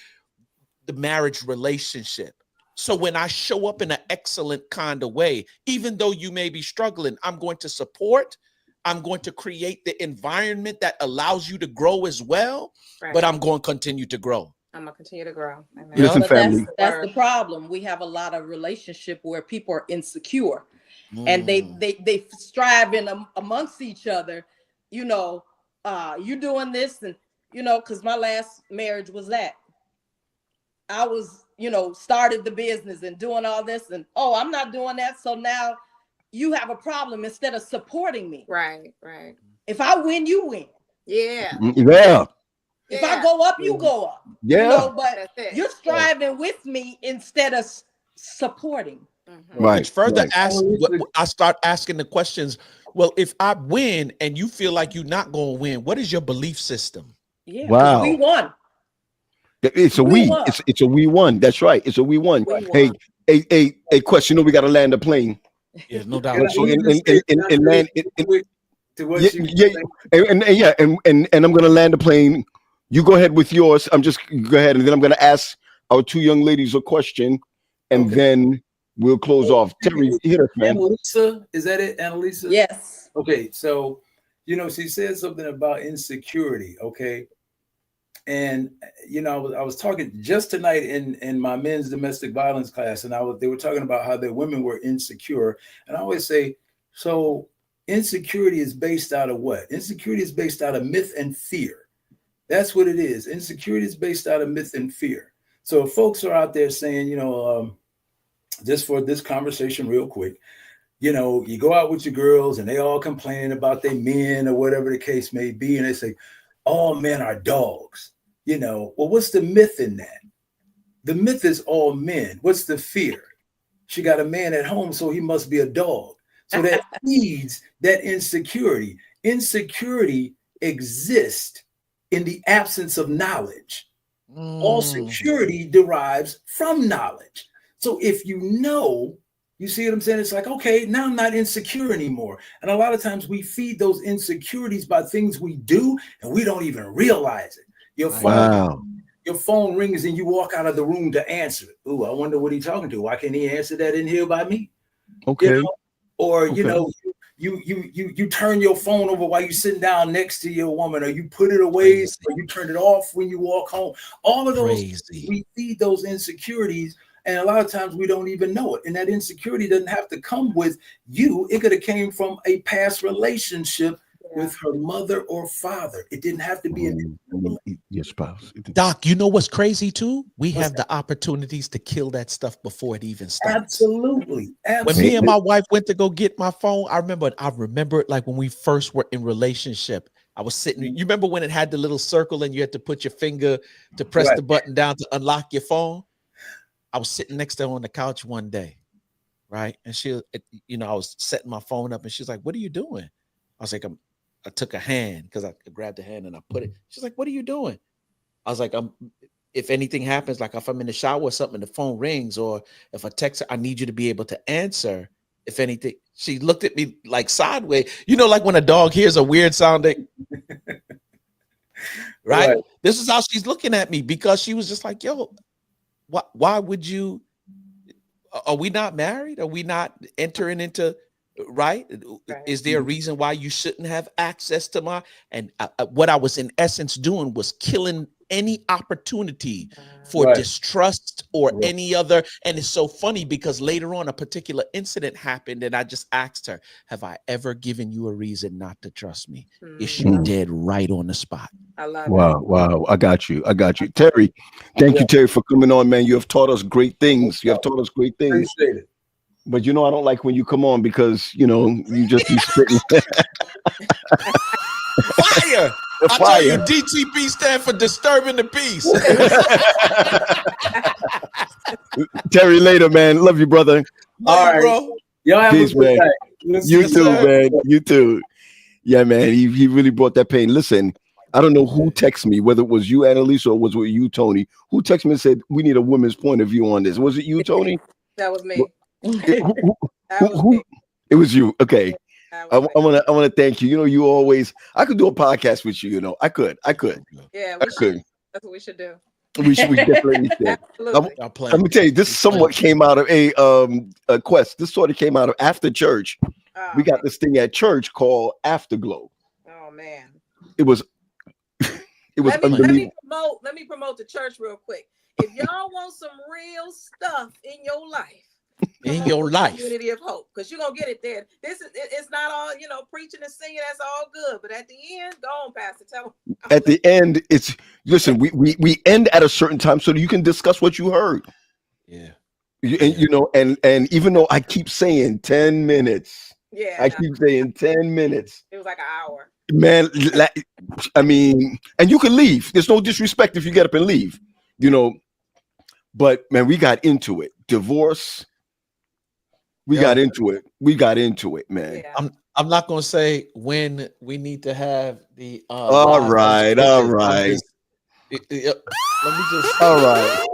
the marriage relationship. So when I show up in an excellent kind of way, even though you may be struggling, I'm going to support. I'm going to create the environment that allows you to grow as well, but I'm going to continue to grow. I'm gonna continue to grow. Listen, but family. that's the problem. We have a lot of relationship where people are insecure, and they strive in amongst each other. You know, you doing this, and because my last marriage was that. I was, started the business and doing all this, and I'm not doing that. So now you have a problem instead of supporting me. Right, right. If I win, you win. Yeah. Yeah. If I go up, you go up. Yeah. But you're striving with me instead of supporting. Right. Which further I start asking the questions. Well, if I win and you feel like you're not going to win, what is your belief system? Yeah. Wow. We won. It's a we. It's a we won. That's right. It's a we won. Hey, a question. We got to land a plane. Yeah, no doubt. And land to what and I'm gonna land the plane. You go ahead with yours. Go ahead, and then I'm gonna ask our two young ladies a question, and then we'll close off. Terry, hit us, man. Annalisa, is that it, Annalisa? Yes. Okay, so she said something about insecurity. Okay, and I was talking just tonight in my men's domestic violence class, and they were talking about how their women were insecure, and I always say, so insecurity is based out of what? Insecurity is based out of myth and fear. That's what it is. Insecurity is based out of myth and fear. So if folks are out there saying, just for this conversation real quick, you go out with your girls and they all complaining about their men or whatever the case may be, and they say, all men are dogs. Well, what's the myth in that? The myth is all men. What's the fear? She got a man at home, so he must be a dog. So that feeds that insecurity. Insecurity exists in the absence of knowledge. All security derives from knowledge. So if you see what I'm saying? It's like, okay, now I'm not insecure anymore. And a lot of times we feed those insecurities by things we do, and we don't even realize it. Your phone rings and you walk out of the room to answer it. Ooh, I wonder what he's talking to. Why can't he answer that in here by me? Okay. Or you turn your phone over while you're sitting down next to your woman, or you put it away, or you turn it off when you walk home. All of those, we feed those insecurities, and a lot of times we don't even know it. And that insecurity doesn't have to come with you. It could have came from a past relationship with her mother or father. It didn't have to be your spouse. Doc, you know what's crazy too? We have the opportunities to kill that stuff before it even starts. Absolutely. When me and my wife went to go get my phone, I remember it like when we first were in relationship. I was sitting. You remember when it had the little circle and you had to put your finger to press the button down to unlock your phone? I was sitting next to her on the couch one day, right? And she, I was setting my phone up, and she's like, "What are you doing?" I was like, I took a hand because I grabbed a hand and I put it. She's like, "What are you doing?" I was like, if anything happens, like if I'm in the shower or something, the phone rings, or if I text her, I need you to be able to answer. If anything, she looked at me like sideways, like when a dog hears a weird sounding. Right? This is how she's looking at me, because she was just like, yo, why would you, are we not married? Are we not entering into, right? Is there a reason why you shouldn't have access to and what I was in essence doing was killing any opportunity for distrust or any other. And it's so funny because later on a particular incident happened and I just asked her, have I ever given you a reason not to trust me? Yes, she did, right on the spot. I love Wow, it. wow. I got you. Terry, thank you, Terry, for coming on, man. You have taught us great things. You have taught us great things. Appreciate it. But I don't like when you come on because, you just be spitting. Fire! I tell you, DTP stand for disturbing the peace. Terry, later, man. Love you, brother. All right, bro. Y'all have Peace, a good man. night. You too, man. You too. Yeah, man. He really brought that pain. Listen, I don't know who texted me, whether it was you, Annalise, or was it you, Tony. Who texted me and said, we need a woman's point of view on this? Was it you, Tony? That was me. It was you. Okay. I want to thank you. You always, I could do a podcast with you. I could. Yeah, I could. That's what we should do. We definitely should. Absolutely. Let me tell you, this somewhat came out of a quest. This sort of came out of after church. We got this thing at church called Afterglow. Oh man. It was unbelievable. Let me promote the church real quick. If y'all want some real stuff in your life, Community of Hope, because you're gonna get it there. It's not all preaching and singing, that's all good, but at the end, go on, Pastor, tell them. At the end, we end at a certain time so that you can discuss what you heard. And even though I keep saying 10 minutes, keep saying 10 minutes. It was like an hour, man. I mean, and you can leave. There's no disrespect if you get up and leave, but man, we got into it. Divorce. We got into it, man. Yeah. I'm not gonna say when we need to have the all right. Let me just all right.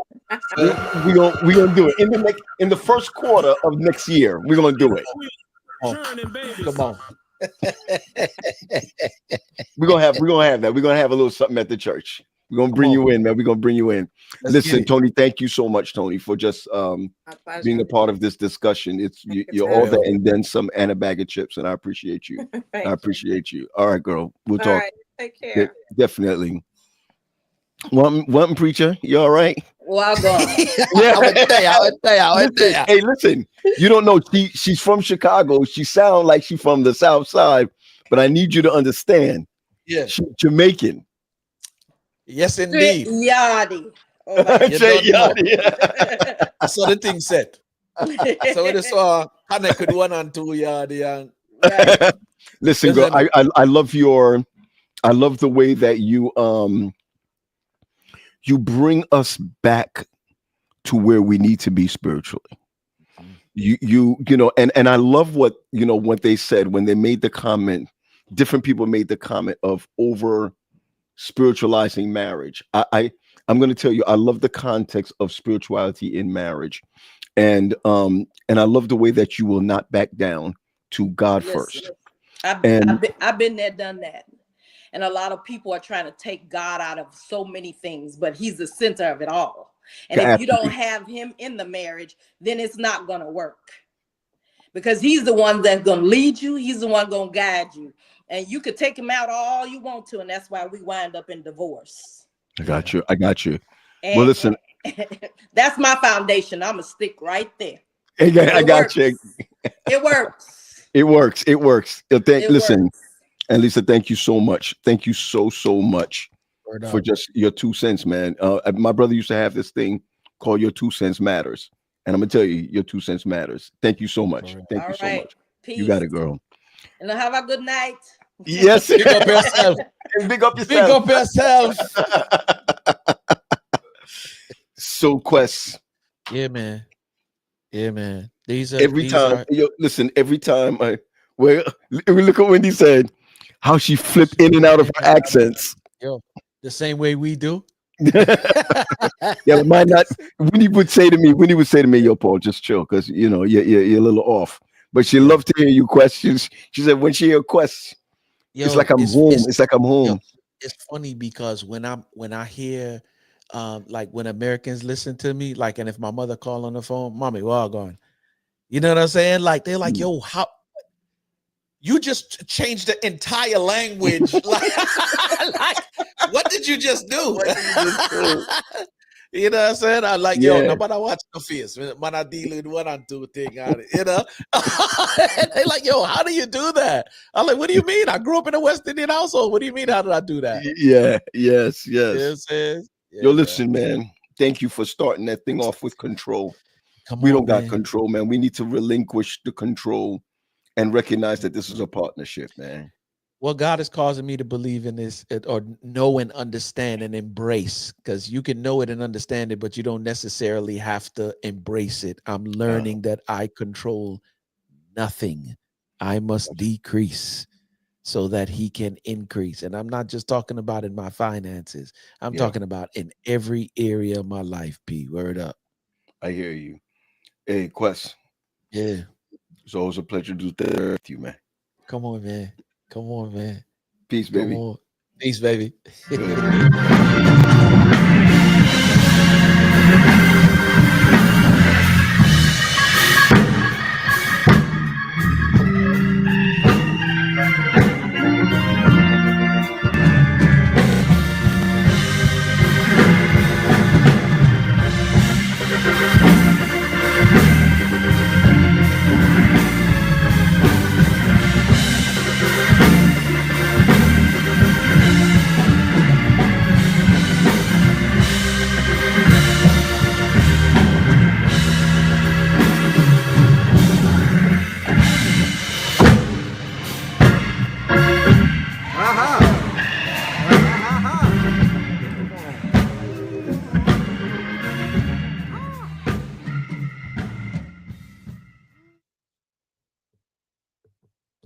We're gonna do it in the first quarter of next year. We're gonna do it. Come on. We're gonna have that. We're gonna have a little something at the church. We're gonna bring you in, man. We're gonna bring you in. Listen, Tony, thank you so much, Tony, for just being a part of this discussion. You're all that and then some, and a bag of chips, and I appreciate you. I appreciate you. All right, girl. We'll talk. Right, take care. Definitely. One preacher, you all right? Well, God. Yeah. I would tell you. Hey, listen, you don't know she's from Chicago. She sounds like she's from the South Side, but I need you to understand. Yeah, she's Jamaican. Yes, indeed. Yardy. That's what the thing said. So when I saw Hannah could 1 and 2 yardy. Listen, girl, I love the way that you bring us back to where we need to be spiritually. And I love what they said when they made the comment. Different people made the comment of over spiritualizing marriage. I'm going to tell you, I love the context of spirituality in marriage, and I love the way that you will not back down to God first. I've been there, done that, and a lot of people are trying to take God out of so many things, but He's the center of it all. And if you don't have Him in the marriage, then it's not going to work, because He's the one that's going to lead you. He's the one going to guide you. And you could take Him out all you want to, and that's why we wind up in divorce. I got you. And, well, listen. That's my foundation. I'm going to stick right there. I got you. It works. It works. Listen, and Lisa, thank you so much. Thank you so much for just your 2 cents, man. My brother used to have this thing called Your 2 Cents Matters. And I'm going to tell you, your 2 cents matters. Thank you so much. Thank you so much. Peace. You got it, girl. And have a good night. Yes. Big up yourself. Big up yourself. So, Quest. Yeah, man. These are every time. Look at Wendy said how she flipped in and out of her accents. Yo, the same way we do. Yeah, might not. Wendy would say to me, "Yo, Paul, just chill, because you're a little off." But she loved to hear you questions. She said when she hear questions, it's like I'm home. It's like I'm home. Yo, it's funny because when I hear like when Americans listen to me, like, and if my mother call on the phone, mommy, we're all going. You know what I'm saying? Like they're like, yo, how You just changed the entire language. like, what did you just do? You know what I'm saying? I like, yo, nobody watch the face. Man, I deal with one and two thing on it, you know? They like, yo, how do you do that? I'm like, what do you mean? I grew up in a West Indian household. What do you mean? How did I do that? Yeah, yes. You know what I'm saying? Yo, listen, man. Thank you for starting that thing off with control. We don't got control, man. We need to relinquish the control and recognize that this is a partnership, man. Well, God is causing me to believe in this, or know and understand and embrace, because you can know it and understand it, but you don't necessarily have to embrace it. I'm learning that I control nothing. I must decrease so that he can increase. And I'm not just talking about in my finances. I'm talking about in every area of my life, P. Word up. I hear you. Hey, Quest. Yeah. It's always a pleasure to do that with you, man. Come on, man. Come on, man. Peace, baby. Come on. Peace, baby.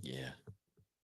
Yeah.